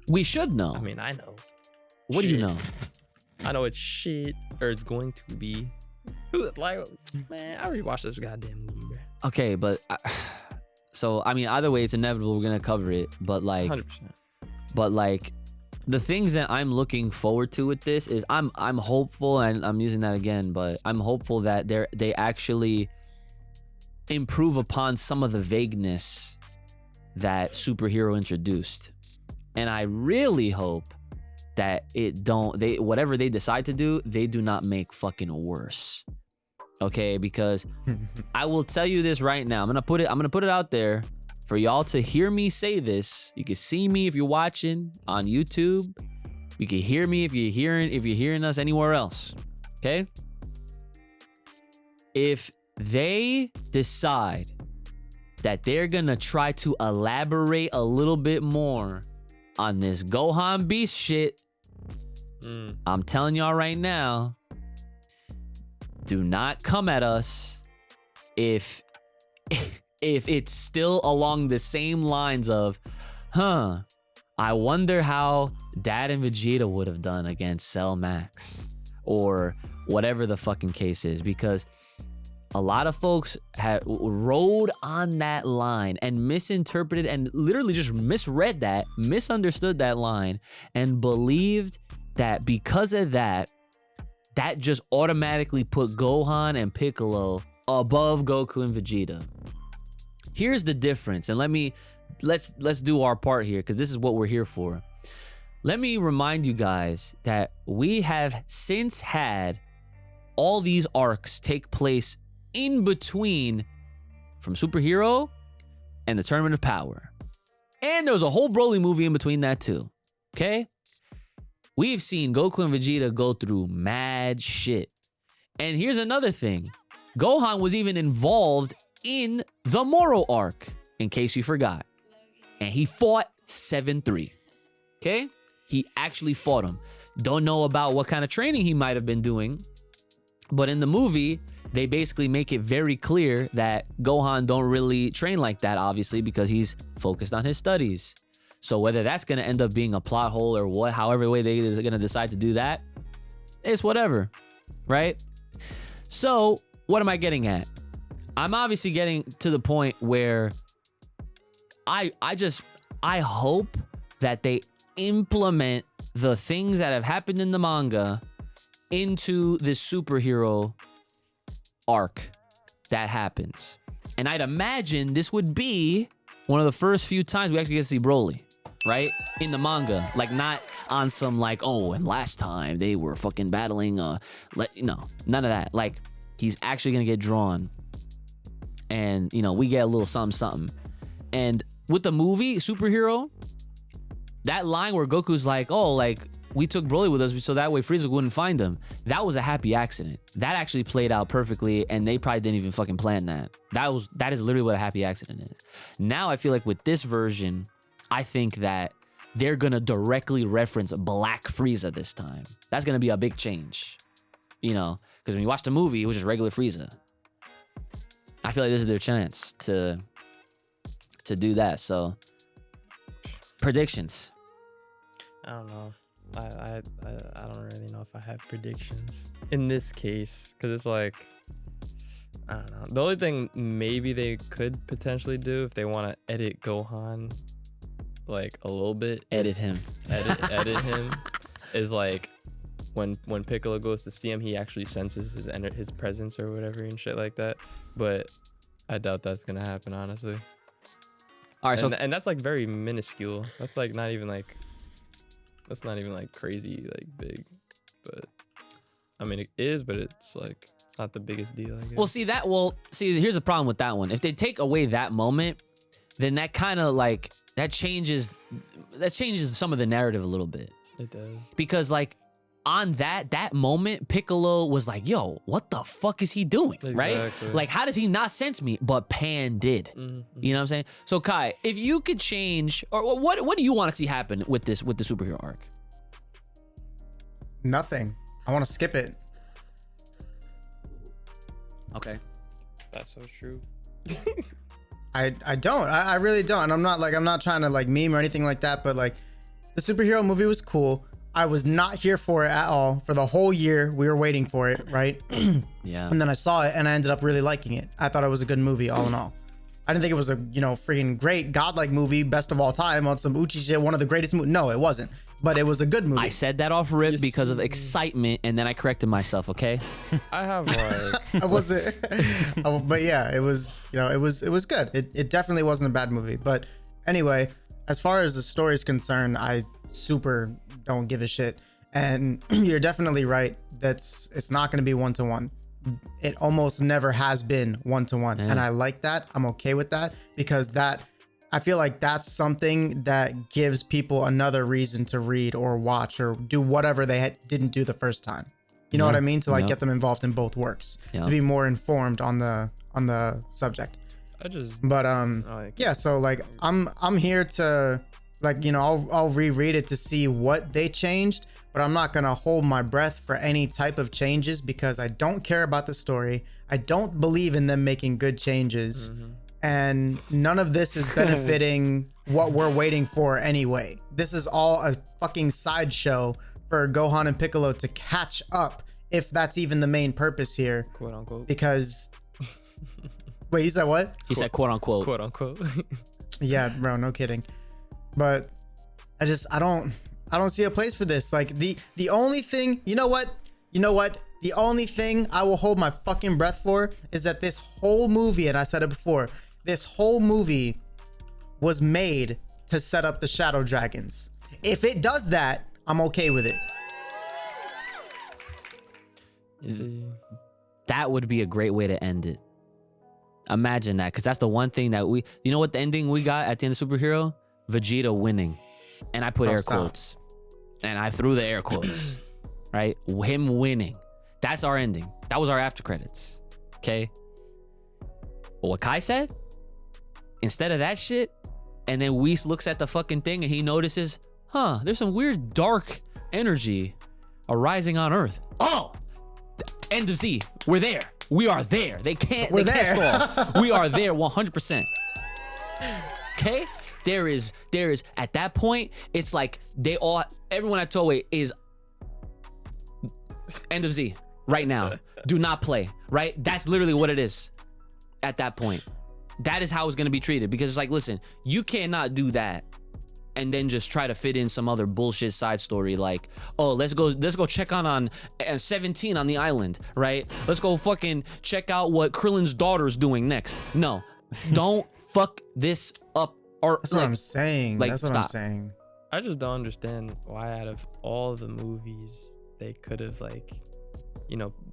we should know. I mean, I know. What do you shit. know? I know it's shit, or it's going to be. Like, man, I already watched this goddamn movie, bro. Okay, but so I mean, either way, it's inevitable we're gonna cover it. But like, 100%. the things that I'm looking forward to with this is I'm hopeful, and I'm using that again, but I'm hopeful that they actually improve upon some of the vagueness that Superhero introduced, and I really hope that whatever they decide to do, they do not make fucking worse. Okay, because I will tell you this right now. I'm gonna put it out there for y'all to hear me say this. You can see me if you're watching on YouTube. You can hear me if you're hearing us anywhere else. Okay? If they decide that they're gonna try to elaborate a little bit more on this Gohan Beast shit, I'm telling y'all right now, do not come at us if it's still along the same lines of, I wonder how Dad and Vegeta would have done against Cell Max, or whatever the fucking case is, because a lot of folks have rode on that line and misinterpreted and literally just misread that, misunderstood that line, and believed that because of that just automatically put Gohan and Piccolo above Goku and Vegeta. Here's the difference, and let's do our part here, because this is what we're here for. Let me remind you guys that we have since had all these arcs take place in between from Superhero and the Tournament of Power. And there was a whole Broly movie in between that too. Okay? We've seen Goku and Vegeta go through mad shit. And here's another thing. Gohan was even involved in the Moro arc, in case you forgot. And he fought 7-3. Okay? He actually fought him. Don't know about what kind of training he might have been doing, but in the movie, they basically make it very clear that Gohan don't really train like that, obviously, because he's focused on his studies. So whether that's going to end up being a plot hole or what, however way they're going to decide to do that, it's whatever, right? So what am I getting at? I'm obviously getting to the point where I hope that they implement the things that have happened in the manga into this superhero arc that happens. And I'd imagine this would be one of the first few times we actually get to see Broly, right? In the manga. Like, not on some like, oh, and last time they were fucking battling, no, none of that. Like, he's actually gonna get drawn. And, we get a little something. And with the movie, Superhero, that line where Goku's like, oh, like, we took Broly with us so that way Frieza wouldn't find him. That was a happy accident. That actually played out perfectly, and they probably didn't even fucking plan that. That is literally what a happy accident is. Now I feel like with this version, I think that they're gonna directly reference Black Frieza this time. That's gonna be a big change. Because when you watch the movie, it was just regular Frieza. I feel like this is their chance to do that. So, predictions. I don't know. I don't really know if I have predictions in this case, because it's like, I don't know. The only thing maybe they could potentially do if they want to edit Gohan like a little bit, Edit him. edit him, is like when Piccolo goes to see him, he actually senses his presence or whatever and shit like that. But I doubt that's gonna happen, honestly. All right, And that's like very minuscule. That's like not even like crazy like big. But I mean it is, but it's like it's not the biggest deal, I guess. see, here's the problem with that one. If they take away that moment, then that kind of like that changes some of the narrative a little bit. It does. Because like on that moment, Piccolo was like, yo, what the fuck is he doing? Right? Exactly. Like, how does he not sense me? But Pan did. Mhm. You know what I'm saying? So Kai, if you could change, or what do you want to see happen with the superhero arc? Nothing. I want to skip it. Okay. That's so true. I don't. I really don't. And I'm not trying to like meme or anything like that, but like the superhero movie was cool. I was not here for it at all. For the whole year, we were waiting for it, right? Yeah. And then I saw it and I ended up really liking it. I thought it was a good movie all in all. I didn't think it was a, freaking great godlike movie, best of all time on some Uchi shit, one of the greatest movies. No, it wasn't. But it was a good movie. I said that off rip because of excitement, and then I corrected myself, okay? I have like I wasn't. But yeah, it was, it was good. It definitely wasn't a bad movie. But anyway, as far as the story is concerned, I super don't give a shit. And you're definitely right. It's not going to be 1-to-1. It almost never has been 1-to-1. Yeah. And I like that. I'm okay with that because I feel like that's something that gives people another reason to read or watch or do whatever they didn't do the first time. You know what I mean? To like get them involved in both works, to be more informed on the subject. Yeah, so like I'm here to like, I'll reread it to see what they changed, but I'm not going to hold my breath for any type of changes because I don't care about the story. I don't believe in them making good changes. And none of this is benefiting what we're waiting for anyway. This is all a fucking sideshow for Gohan and Piccolo to catch up, if that's even the main purpose here. quote unquote. Because wait, you said what? He said quote unquote. Quote unquote. Yeah, bro, no kidding. But I don't see a place for this. Like the only thing, you know what? The only thing I will hold my fucking breath for is that this whole movie, and I said it before, this whole movie was made to set up the Shadow Dragons. If it does that, I'm okay with it. That would be a great way to end it. Imagine that, because that's the one thing that you know what the ending we got at the end of Superhero? Vegeta winning. And I put air quotes. And I threw the air quotes. Right? Him winning. That's our ending. That was our after credits. Okay? But what Kai said? Instead of that shit, and then Whis looks at the fucking thing and he notices, there's some weird dark energy arising on Earth. Oh! End of Z. We're there. We are there. They can't stall. We are there 100%. Okay? There is at that point, it's like everyone at Toei is end of Z right now. Do not play, right? That's literally what it is at that point. That is how it's going to be treated, because it's like, listen, you cannot do that and then just try to fit in some other bullshit side story like, oh, let's go check on 17 on the island, right? Let's go fucking check out what Krillin's daughter's doing next. No, don't fuck this up. Or that's what I'm saying. That's what I'm saying. I just don't understand why out of all the movies they could have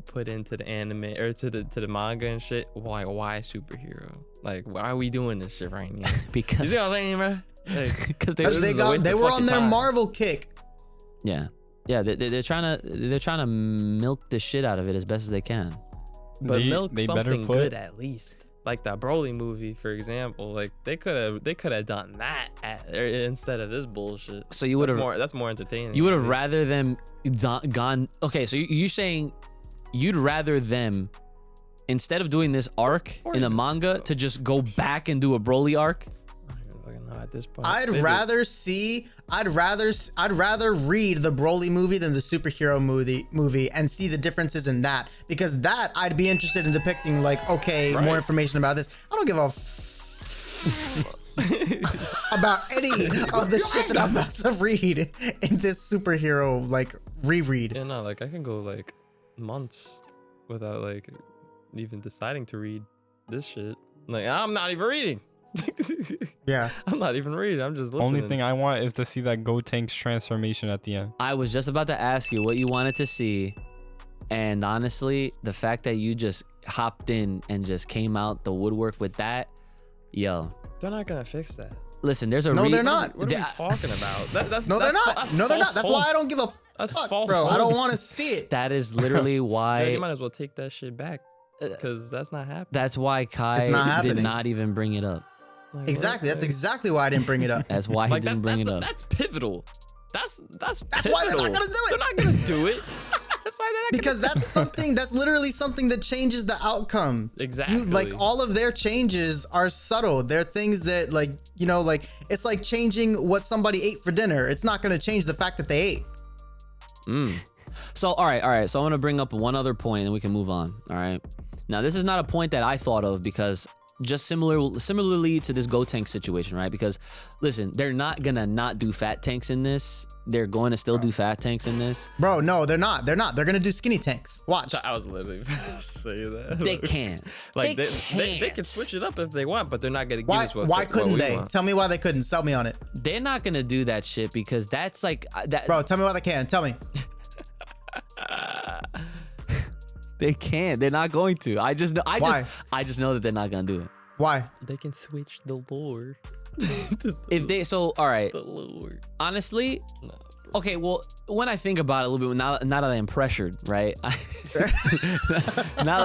put into the anime or to the manga and shit, why superhero? Like, why are we doing this shit right now? Because you see what I'm saying, bro? Because they were on their Marvel kick. Yeah, they're trying to milk the shit out of it as best as they can. But milk something good at least. Like the Broly movie, for example, like they could have done that instead of this bullshit. So you would have that's more entertaining. You would have rather them gone. Okay, so you're saying you'd rather them, instead of doing this arc in the manga, to just go back and do a Broly arc? fucking know at this point. I'd rather read the Broly movie than the superhero movie and see the differences in that, because that I'd be interested in depicting, like, okay, more information about this. I don't give a about any of the shit that I'm about to read in this superhero like reread. Yeah, no, like I can go like months without like even deciding to read this shit. Like I'm not even reading. Yeah, I'm not even reading. I'm just listening. Only thing I want is to see that Gotenks transformation at the end. I was just about to ask you what you wanted to see, and honestly, the fact that you just hopped in and just came out the woodwork with that, yo. They're not gonna fix that. Listen, there's a No, they're not. What are we talking about? No, they're not. No, they're not. That's why I don't give a That's fuck, false bro. I hope. don't want to see it. That is literally Yeah, why. you might as well take that shit back because that's not happening. That's why Kai It's not did happening. not even bring it up. Like, Exactly. what? That's exactly why I didn't bring it up. That's why he Like, didn't bring it up. That's pivotal. That's pivotal. why they're not gonna do it. They're not gonna do it. That's why they're not Because that's something, that's literally something that changes the outcome. Exactly. Like all of their changes are subtle. They're things that, like, you know, like it's like changing what somebody ate for dinner. It's not going to change the fact that they ate. So, all right. So I'm going to bring up one other point and we can move on. All right. Now, this is not a point that I thought of because just similarly to this Gotenks situation, right? Because listen, they're not going to not do fat tanks in this. They're going to still do fat tanks in this. Bro, no, they're not. They're not. They're going to do skinny tanks. Watch. I was literally gonna say that. They can't. Like they they can't. can switch it up if they want, but they're not gonna give Why, us what. why what couldn't we they? want. Tell me why they couldn't. Sell me on it. They're not going to do that shit because that's like that. Bro, tell me why they can. Tell me. They can't. They're not going to. I just know that they're not going to do it. Why? They can switch the lore. If they all right. The lore. Honestly, No. okay, well, when I think about it a little bit, now that I'm pressured, right? Now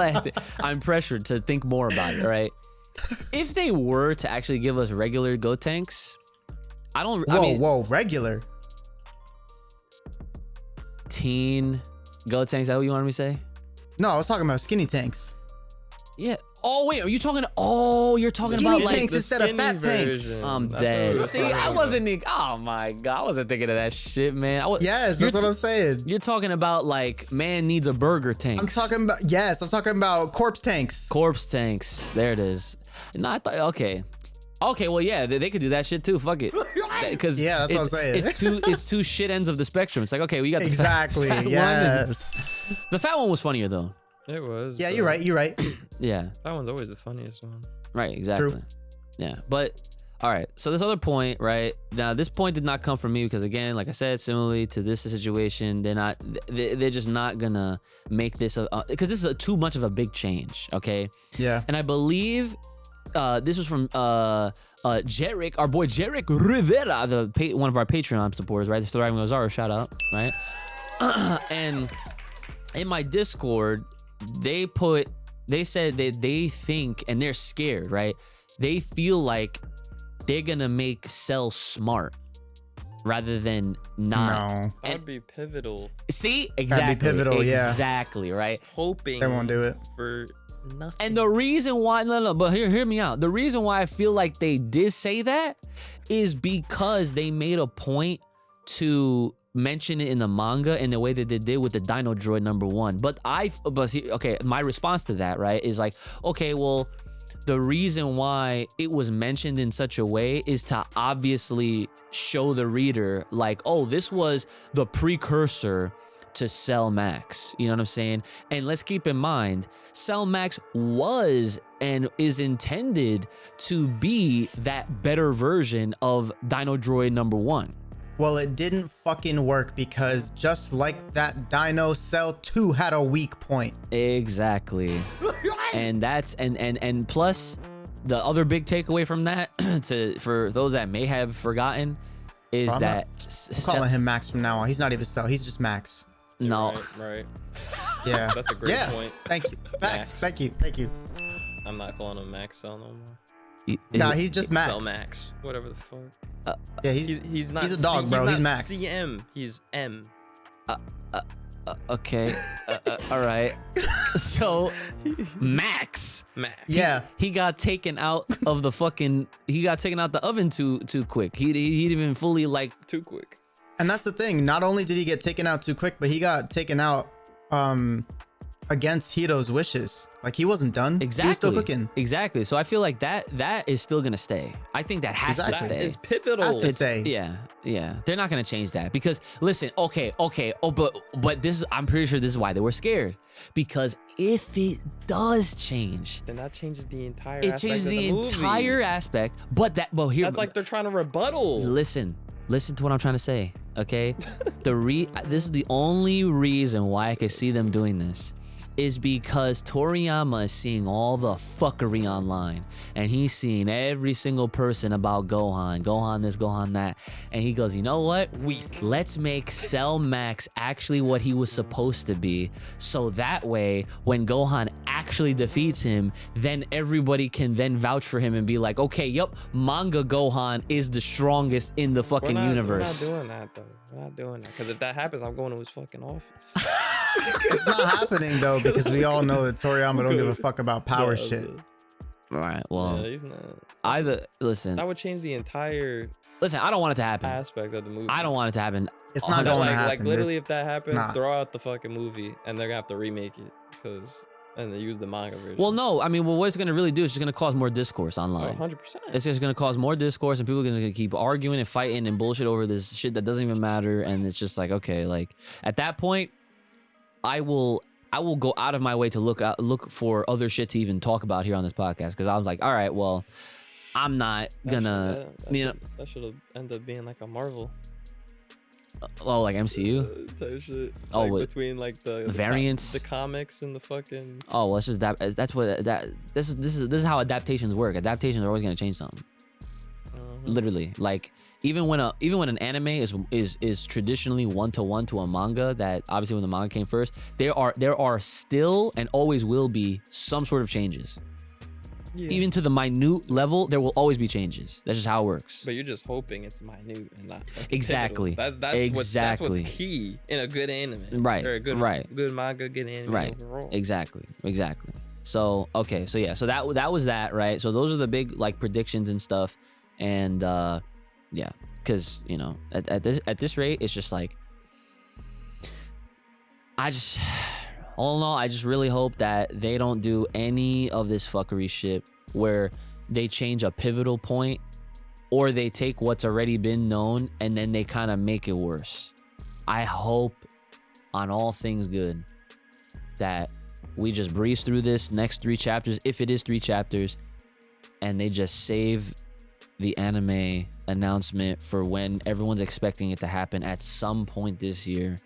that I'm pressured to think more about it, right? If they were to actually give us regular Gotenks, Whoa, regular. teen Gotenks, is that what you wanted me to say? No, I was talking about skinny tanks. Yeah. Oh, wait, are you talking? Oh, you're talking Skinny about tanks like. instead of fat skinny tanks. version. I'm That's what dead. we're See, talking I about. wasn't. Oh my god, I wasn't thinking of that shit, man. Yes, that's what I'm saying. You're talking about like man needs a burger tank. I'm talking about corpse tanks. Corpse tanks. There it is. No, I thought okay. Well, yeah, they could do that shit too. Fuck it. Because Yeah, that's what I'm saying. It's two shit ends of the spectrum. It's like okay, we got the Exactly. fat one and- Yes. the fat one was funnier though. It was. Yeah, but you're right. You're right. Yeah. That one's always the funniest one. Right. Exactly. True. Yeah. But all right. So this other point, right now, this point did not come from me because again, like I said, similarly to this situation, they're just not gonna make this because this is too much of a big change. Okay. Yeah. And I believe this was from Jerick, our boy Jerick Rivera, one of our Patreon supporters, right? The Thriving Ozaro, shout out, right? And in my Discord, they said that they think and they're scared, right? They feel like they're gonna make Cell smart rather than not. No. That'd be pivotal. See, exactly, pivotal, yeah. exactly, right? Hoping They won't do it. for nothing. And the reason why, no, but hear me out. The reason why I feel like they did say that is because they made a point to mention it in the manga in the way that they did with the Dino Droid #1. Okay, my response to that, right, is like, okay, well, the reason why it was mentioned in such a way is to obviously show the reader like, oh, this was the precursor to Cell Max. You know what I'm saying? And let's keep in mind, Cell Max was and is intended to be that better version of Dino Droid #1. Well, it didn't fucking work because just like that Dino, Cell 2 had a weak point. Exactly. And that's and plus the other big takeaway from that for those that may have forgotten is I'm that I'm calling him Max from now on. He's not even Cell. He's just Max. no. Right. Yeah. That's a great yeah. point. Thank you. Max. Max. Thank you. I'm not calling him Max Cell no more. Nah, he's just Max. Cell Max. Whatever the fuck. Yeah, He's not. he's a dog, C, bro. He's not Max. CM. He's M. Okay. All right. So Max. Yeah. He got taken out of the fucking. He got taken out the oven too quick. He didn't even fully like. Too quick. And that's the thing. Not only did he get taken out too quick, but he got taken out against Hito's wishes. Like he wasn't done. Exactly. He was still cooking. Exactly. So I feel like that is still gonna stay. I think that has to Exactly. stay. It's pivotal. Has to stay. Yeah. They're not gonna change that because listen, okay. Oh, but this is I'm pretty sure this is why they were scared. Because if it does change, Then that changes the entire. it aspect changes of the movie. entire aspect. But here That's like they're trying to rebuttal. listen to what I'm trying to say. Okay, this is the only reason why I could see them doing this. Is because Toriyama is seeing all the fuckery online and he's seeing every single person about Gohan this, Gohan that. And he goes, you know what? Let's make Cell Max actually what he was supposed to be. So that way, when Gohan actually defeats him, then everybody can then vouch for him and be like, okay, yep, manga Gohan is the strongest in the fucking universe. We're not doing that though. We're not doing that. Because if that happens, I'm going to his fucking office. It's not happening though, because we all know that Toriyama don't give a fuck about power shit. All right, well, Yeah, he's not. listen, That would change the entire I don't want it to happen. aspect of the movie. I don't want it to happen. It's not 100%. going to like, happen. like literally, There's- if that happens, not. throw out the fucking movie, and they're gonna have to remake it and they use the manga version. Well, no, I mean, well, what it's gonna really do is just gonna cause more discourse online. 100%. It's just gonna cause more discourse, and people are gonna keep arguing and fighting and bullshit over this shit that doesn't even matter. And it's just like, okay, like at that point, I will go out of my way to look for other shit to even talk about here on this podcast because I was like, all right, well, I'm not gonna, that should have ended up being like a Marvel oh, like MCU. Type shit. Oh, like what- between like the variants? the comics and the fucking. Oh, well, it's just that's what this is how adaptations work. Adaptations are always gonna change something. Literally, like even when an anime is traditionally 1-to-1 to a manga, that obviously when the manga came first, there are still and always will be some sort of changes. Yeah. Even to the minute level, there will always be changes. That's just how it works. But you're just hoping it's minute and not fucking Exactly. pivotal. That's Exactly. what's key in a good anime. Right, Or a good right. good manga, good anime Right. overall. Exactly. So okay, so yeah, so that was that, right? So those are the big like predictions and stuff, and yeah, because at this rate, it's just like all in all, I just really hope that they don't do any of this fuckery shit where they change a pivotal point or they take what's already been known and then they kind of make it worse. I hope on all things good that we just breeze through this next 3 chapters, if it is 3 chapters, and they just save the anime announcement for when everyone's expecting it to happen at some point this year,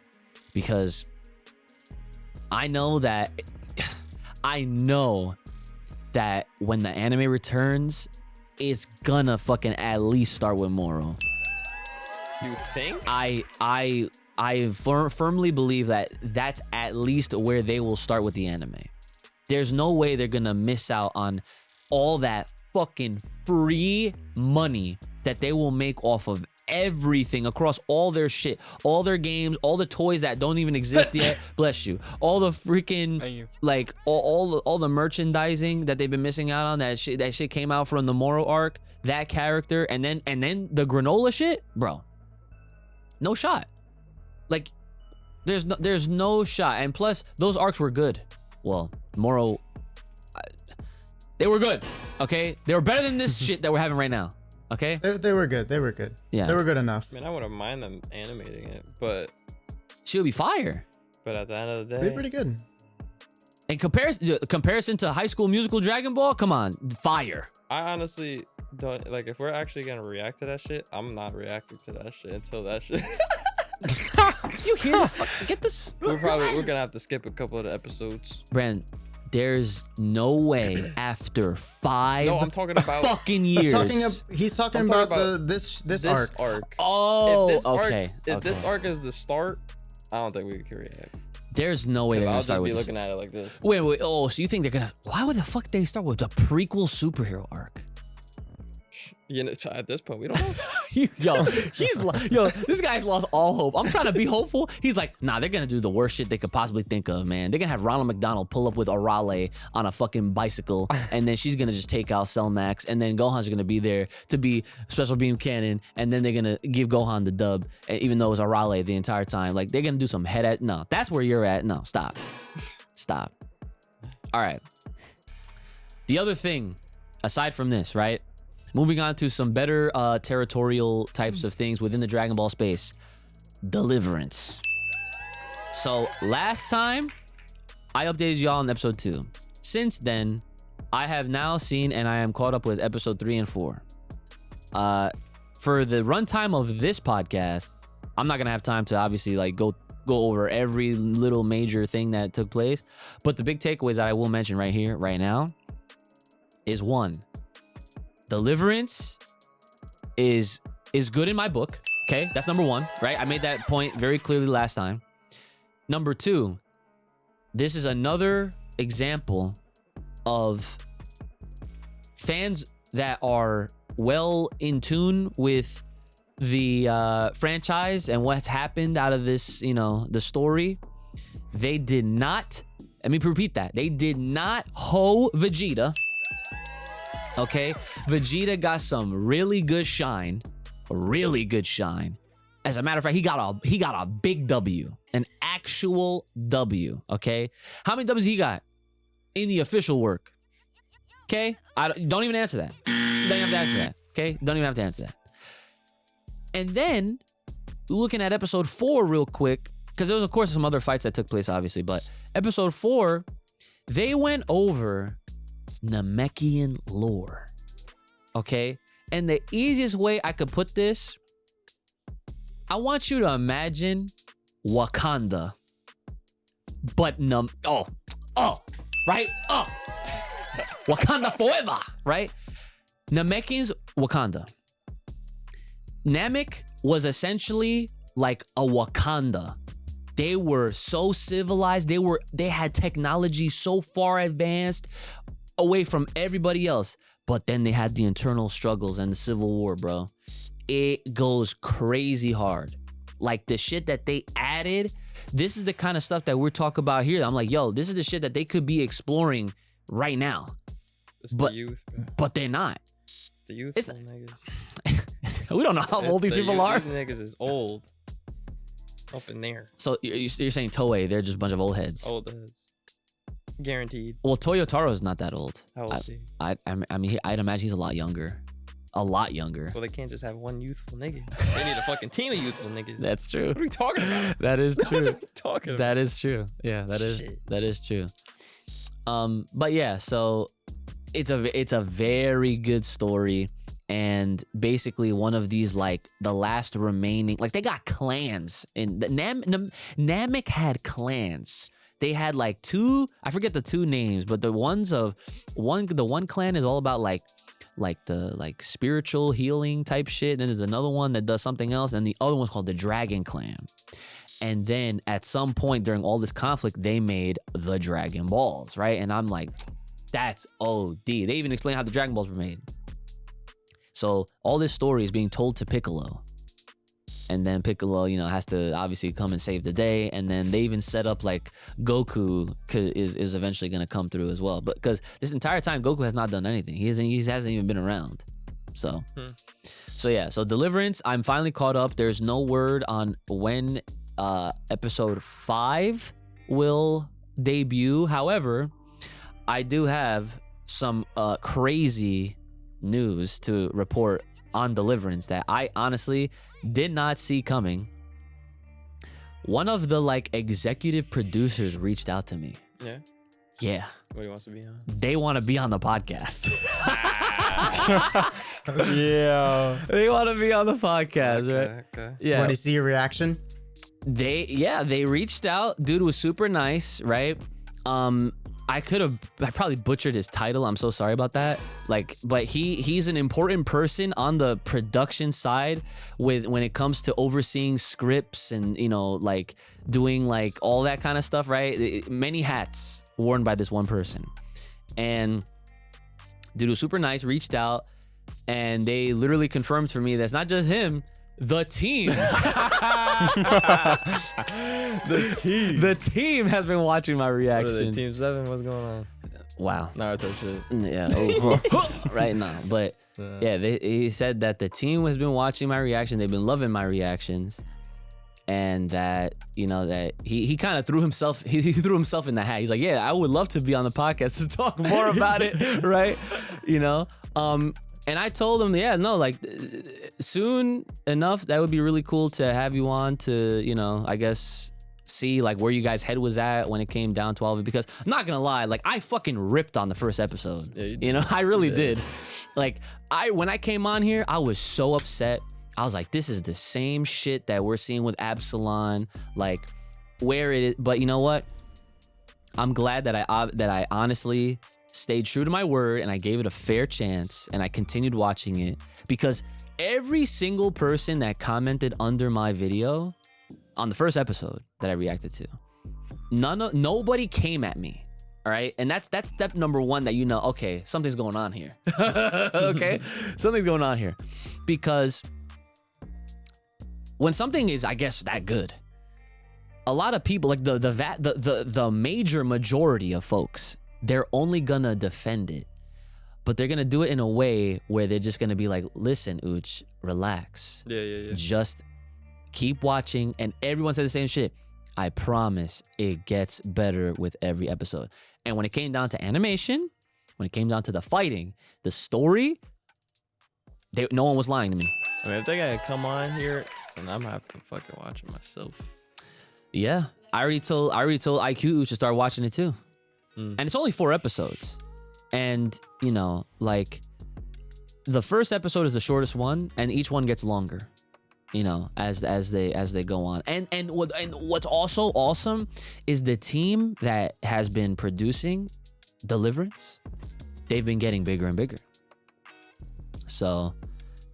because I know that when the anime returns, it's gonna fucking at least start with Moro. You think? I firmly believe that that's at least where they will start with the anime. There's no way they're gonna miss out on all that fucking free money that they will make off of everything across all their shit, all their games, all the toys that don't even exist yet. Bless you. All the freaking Thank you. like all the merchandising that they've been missing out on. That shit came out from the Moro arc. That character, and then the granola shit, bro. No shot. Like, there's no shot. And plus, those arcs were good. Well, Moro, they were good. Okay, they were better than this shit that we're having right now. Okay. They were good. They were good. Yeah. They were good enough. I mean, I wouldn't mind them animating it, but She'll be fire. at the end of the day, They're pretty good. In comparison to High School Musical Dragon Ball, come on, fire. I honestly don't like. If we're actually gonna react to that shit, I'm not reacting to that shit until that shit. You hear this? Get this, we're gonna have to skip a couple of the episodes. Brent. There's no way after 5 No, I'm talking about fucking years. He's talking I'm about, talking this arc. Oh, if this okay. If this arc is the start, I don't think we can react. There's no way they're I'll gonna just start be with this. looking at it like this. Wait. Oh, so you think they're gonna? Why would the fuck they start with the prequel superhero arc? You know, at this point, we don't know. This guy's lost all hope. I'm trying to be hopeful. He's like, nah, they're gonna do the worst shit they could possibly think of, man. They're gonna have Ronald McDonald pull up with Arale on a fucking bicycle, and then she's gonna just take out Cell Max, and then Gohan's gonna be there to be special beam cannon, and then they're gonna give Gohan the dub, even though it's Arale the entire time. Like, they're gonna do some head at. No, that's where you're at. No, stop. All right. The other thing, aside from this, right? Moving on to some better territorial types of things within the Dragon Ball space. Deliverance. So last time, I updated y'all on episode 2. Since then, I have now seen and I am caught up with episode 3 and 4. For the runtime of this podcast, I'm not gonna have time to obviously like go over every little major thing that took place. But the big takeaways that I will mention right here, right now, is 1. Deliverance is good in my book. Okay, that's number 1, right? I made that point very clearly last time. Number 2, this is another example of fans that are well in tune with the franchise and what's happened out of this, you know, the story. They did not, let me repeat that. They did not hoe Vegeta. Okay, Vegeta got some really good shine, As a matter of fact, he got a big W, an actual W. Okay, how many W's he got in the official work? Okay, don't even answer that. Don't even have to answer that. Okay, don't even have to answer that. And then looking at episode 4 real quick, because there was of course some other fights that took place, obviously, but episode 4, they went over Namekian lore. Okay, and the easiest way I could put this, I want you to imagine Wakanda, but Wakanda forever, right? Namekian's Wakanda. Namek was essentially like a Wakanda. They were so civilized. They had technology so far advanced, away from everybody else. But then they had the internal struggles and the civil war, bro. It goes crazy hard. Like the shit that they added, this is the kind of stuff that we're talking about here. I'm like, yo, this is the shit that they could be exploring right now. It's the youth, bro. But they're not. It's the youthful niggas. We don't know how old these people are. These niggas is old. Up in there. So you're saying Toei, they're just a bunch of old heads. Old heads. Guaranteed. Well, Toyotaro's not that old. How old is he? I mean, I'd imagine he's a lot younger. A lot younger. Well, they can't just have one youthful nigga. They need a fucking team of youthful niggas. That's true. What are we talking about? That is true. What are we talking about? That is true. Yeah, that is true. But yeah, so it's a very good story. And basically one of these, like the last remaining, like they got clans, and Namek had clans. They had like 2, I forget the 2 names, but the one clan is all about like the spiritual healing type shit. Then there's another one that does something else, and the other one's called the Dragon Clan. And then at some point during all this conflict, they made the Dragon Balls, right? And I'm like, that's OD. They even explain how the Dragon Balls were made. So all this story is being told to Piccolo. And then Piccolo, you know, has to obviously come and save the day. And then they even set up like Goku is eventually going to come through as well. But because this entire time, Goku has not done anything. He hasn't even been around. So, so yeah. So Deliverance, I'm finally caught up. There's no word on when episode 5 will debut. However, I do have some crazy news to report on Deliverance that I honestly did not see coming. One of the like executive producers reached out to me. Yeah. What do you want to be on? They want to be on the podcast. Yeah. They want to be on the podcast, right? Okay. Yeah. Want to see your reaction? They reached out. Dude was super nice, right? I probably butchered his title. I'm so sorry about that. Like, but he's an important person on the production side when it comes to overseeing scripts and, you know, like doing like all that kind of stuff, right? Many hats worn by this one person. And dude was super nice, reached out. and they literally confirmed for me that's not just him. The team. The team has been watching my What are they, reactions. Team 7? What's going on? Wow. Naruto shit. Yeah. Right now. But yeah, he said that the team has been watching my reaction. They've been loving my reactions. And that, you know, that he kind of threw himself, he threw himself in the hat. He's like, yeah, I would love to be on the podcast to talk more about it. Right. You know? And I told him, yeah, no, like soon enough, that would be really cool to have you on to, you know, I guess see like where you guys' head was at when it came down to all of it. Because I'm not gonna lie, like I fucking ripped on the first episode. Yeah, you know, I really did. Like when I came on here, I was so upset. I was like, this is the same shit that we're seeing with Absalon, like where it is. But you know what? I'm glad that I honestly stayed true to my word and I gave it a fair chance and I continued watching it, because every single person that commented under my video on the first episode that I reacted to, nobody came at me. All right. And that's step number one, that, you know, okay, something's going on here. Okay. Something's going on here, because when something is, I guess, that good, a lot of people, like the major majority of folks, they're only gonna defend it, but they're gonna do it in a way where they're just gonna be like, listen, Ooch, relax. Yeah. Just keep watching. And everyone said the same shit. I promise it gets better with every episode. And when it came down to animation, when it came down to the fighting, the story, no one was lying to me. I mean, if they gotta come on here, then I'm gonna have to fucking watch it myself. Yeah. I already told IQ to start watching it too. And it's only 4 episodes. And, you know, like the first episode is the shortest one, and each one gets longer, you know, as they go on. And what's also awesome is the team that has been producing Deliverance, they've been getting bigger and bigger. So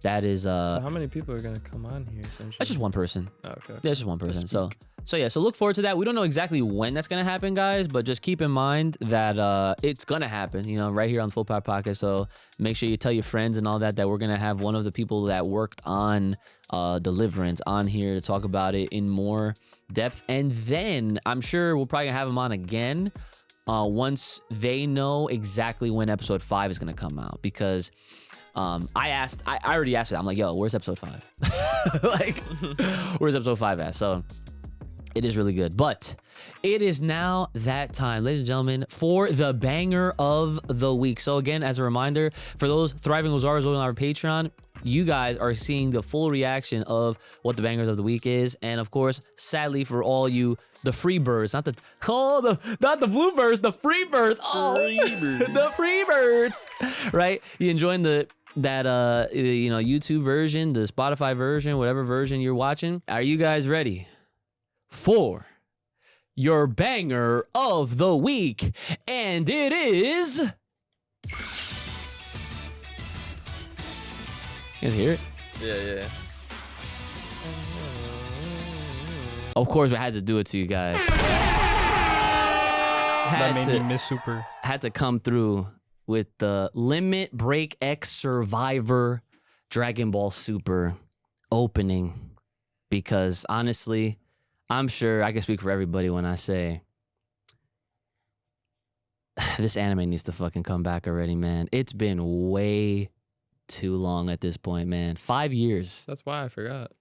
that is So how many people are gonna come on here essentially? that's just one person. Oh, okay. Yeah, it's just one person. So yeah, so look forward to that. We don't know exactly when that's gonna happen, guys, but just keep in mind that it's gonna happen, you know, right here on Full Power Podcast. So make sure you tell your friends and all that we're gonna have one of the people that worked on Deliverance on here to talk about it in more depth. And then I'm sure we'll probably have him on again once they know exactly when episode 5 is gonna come out, because I already asked it. I'm like, yo, where's episode 5? Like, where's episode 5 at? So it is really good. But it is now that time, ladies and gentlemen, for the banger of the week. So again, as a reminder, for those Thriving Ozaras on our Patreon, you guys are seeing the full reaction of what the bangers of the week is. And of course, sadly for all you, the free birds, not the bluebirds, the free birds. Oh, the free birds, right? You enjoying that you know, YouTube version, the Spotify version, whatever version you're watching. Are you guys ready for your banger of the week? And it is, you guys hear it? Yeah. Of course, we had to do it to you guys. That made me miss Super. Had to come through with the Limit Break X Survivor Dragon Ball Super opening, because honestly, I'm sure I can speak for everybody when I say this anime needs to fucking come back already, man. It's been way too long at this point, man. 5 years. That's why I forgot.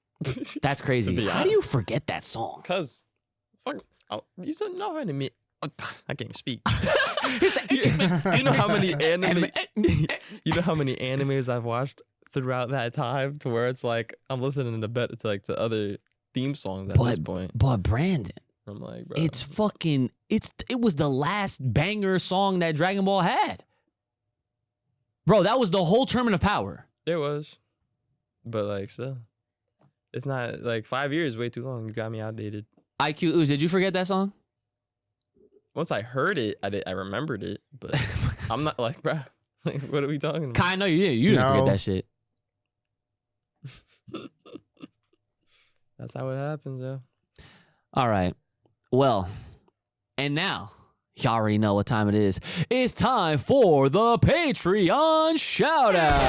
That's crazy. How do you forget that song? Cause, fuck, you don't know how many. I can't even speak. You know how many anime? You know how many animes I've watched throughout that time, to where it's like I'm listening to other theme songs at this point. But Brandon, I'm like, bro, it was the last banger song that Dragon Ball had. Bro, that was the whole Tournament of Power. It was, but like still, it's not like 5 years. Way too long. You got me outdated. IQ Ooze, did you forget that song? Once I heard it, I remembered it, but I'm not like, bro. Like, what are we talking about? Kai, no, you didn't forget that shit. That's how it happens, though. All right. Well, and now You already know what time it is. It's time for the Patreon shout-out.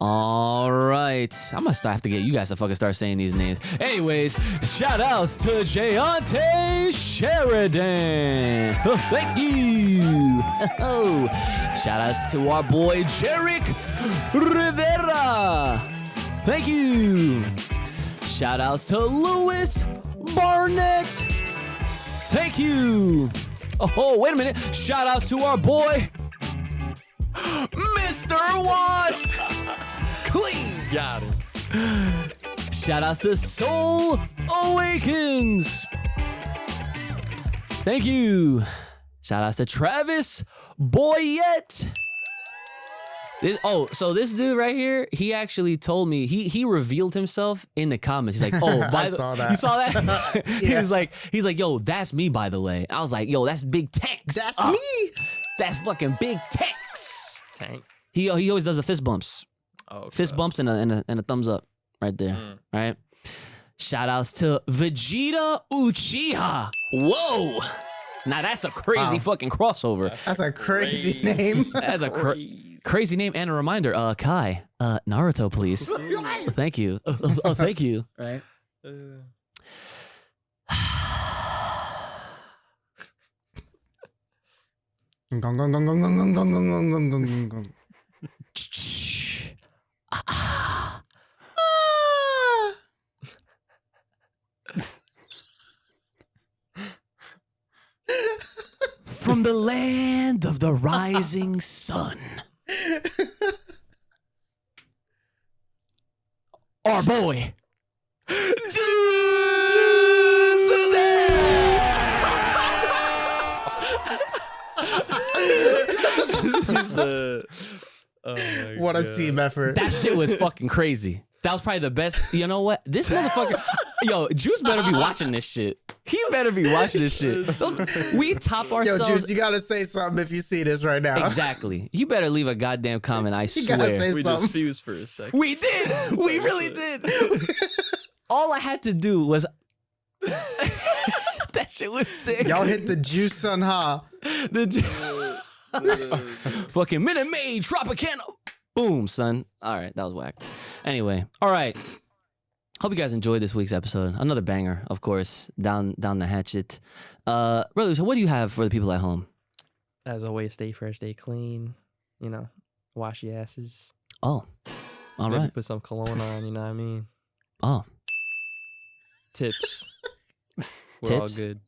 All right. I'm going to have to get you guys to fucking start saying these names. Anyways, shout-outs to Jayante Sheridan. Thank you. Shout-outs to our boy, Jerick Rivera. Thank you. Shout-outs to Louis Barnett. Thank you. Oh, wait a minute. Shout outs to our boy, Mr. Washed Clean. Got him. Shout outs to Soul Awakens. Thank you. Shout outs to Travis Boyette. So this dude right here, he actually told me, he revealed himself in the comments. He's like, oh, I saw that. You saw that? Yeah. He's like, yo, that's me, by the way. I was like, yo, that's Big Tex. That's me. That's fucking Big Tex. Tank. He always does the fist bumps. Oh, okay. Fist bumps and a thumbs up right there. Right? Shout outs to Vegeta Uchiha. Whoa. Now that's a crazy fucking crossover. That's a crazy name. That's a crazy name and a reminder. Kai, Naruto, please. Thank you. Thank you. Right. Gong, gong, gong, gong, gong, gong, gong, gong, gong, gong, gong. From the land of the rising sun. Our boy. What a team effort. That shit was fucking crazy. That was probably the best. You know what? This motherfucker. Yo, Juice better be watching this shit. He better be watching this shit. We top ourselves. Yo, Juice, you gotta say something if you see this right now. Exactly. You better leave a goddamn comment. I You gotta swear. say We something. just fused for a second. We did. We really did. All I had to do was. That shit was sick. Y'all hit the juice somehow. Fucking Minute Maid, Tropicana. Boom, son. All right, that was whack. Anyway, all right. Hope you guys enjoyed this week's episode. Another banger, of course. Down the hatchet. Brother, so what do you have for the people at home? As always, stay fresh, stay clean. You know, wash your asses. Oh, all Maybe right. put some cologne on. You know what I mean? Oh, Tips. We're all Tips? good.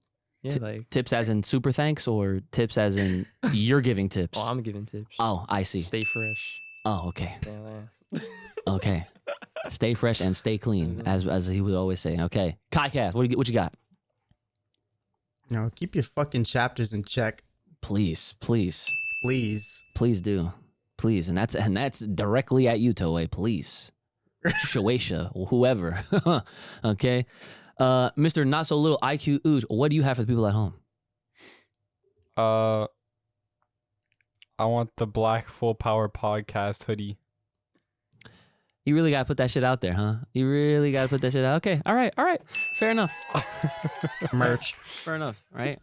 Yeah, like. tips as in super thanks or tips as in you're giving tips? Oh, I'm giving tips. Oh, I see. Stay fresh. Oh, okay. Yeah. Okay. Stay fresh and stay clean, as he would always say. Okay. Kai Cass, what you got? You know, keep your fucking chapters in check, Please please. do. Please. And that's directly at you, Toei. Please. Shueisha, whoever. Okay. Mr. Not So Little IQ Ooch, what do you have for the people at home? I want the Black Full Power Podcast hoodie. You really gotta put that shit out there, huh? You really gotta put that shit out. Okay, all right. Fair enough. Merch. Fair enough, right?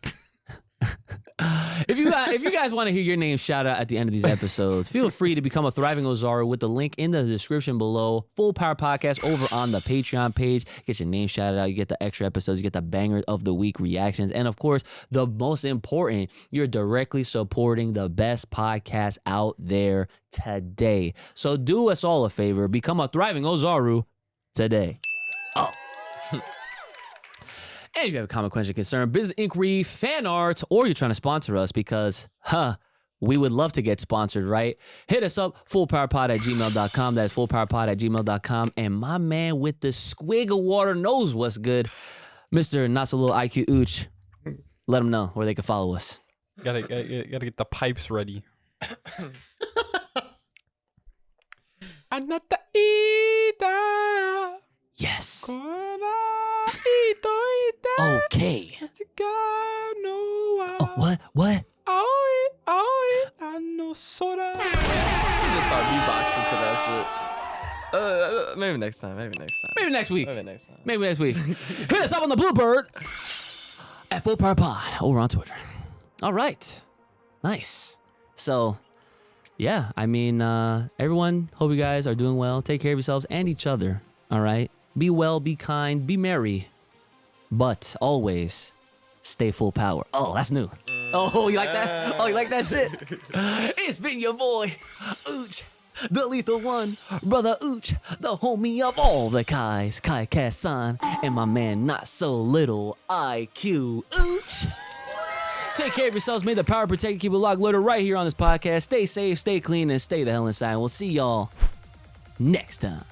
If you guys want to hear your name shout out at the end of these episodes, feel free to become a Thriving Ozaru with the link in the description below. Full Power Podcast over on the Patreon page. Get your name shouted out. You get the extra episodes. You get the banger of the week reactions. And of course, the most important, you're directly supporting the best podcast out there today. So do us all a favor. Become a Thriving Ozaru today. Oh. And if you have a comment, question, concern, business inquiry, fan art, or you're trying to sponsor us because, we would love to get sponsored, right? Hit us up, fullpowerpod@gmail.com. That's fullpowerpod@gmail.com. And my man with the squig of water knows what's good. Mr. Not So Little IQ Ooch, let them know where they can follow us. Gotta get the pipes ready. Anata ita. Yes. Kora ito ita. Okay. Tsuga no wa. Oh, what? Aoi ano sora. You just start beatboxing to that shit. Maybe next time. Maybe next time. Maybe next week. Maybe next time. Maybe next week. Hit us up on the Bluebird at Full Power Pod over on Twitter. All right. Nice. So, yeah, I mean, everyone, hope you guys are doing well. Take care of yourselves and each other. All right. Be well, be kind, be merry. But always stay full power. Oh, that's new. Oh, you like that? Oh, you like that shit? It's been your boy, Ooch, the lethal one, brother Ooch, the homie of all the Kais, Kai Kassan, and my man not so little IQ Ooch. Take care of yourselves. May the power protect you. Keep it locked, loaded right here on this podcast. Stay safe, stay clean, and stay the hell inside. We'll see y'all next time.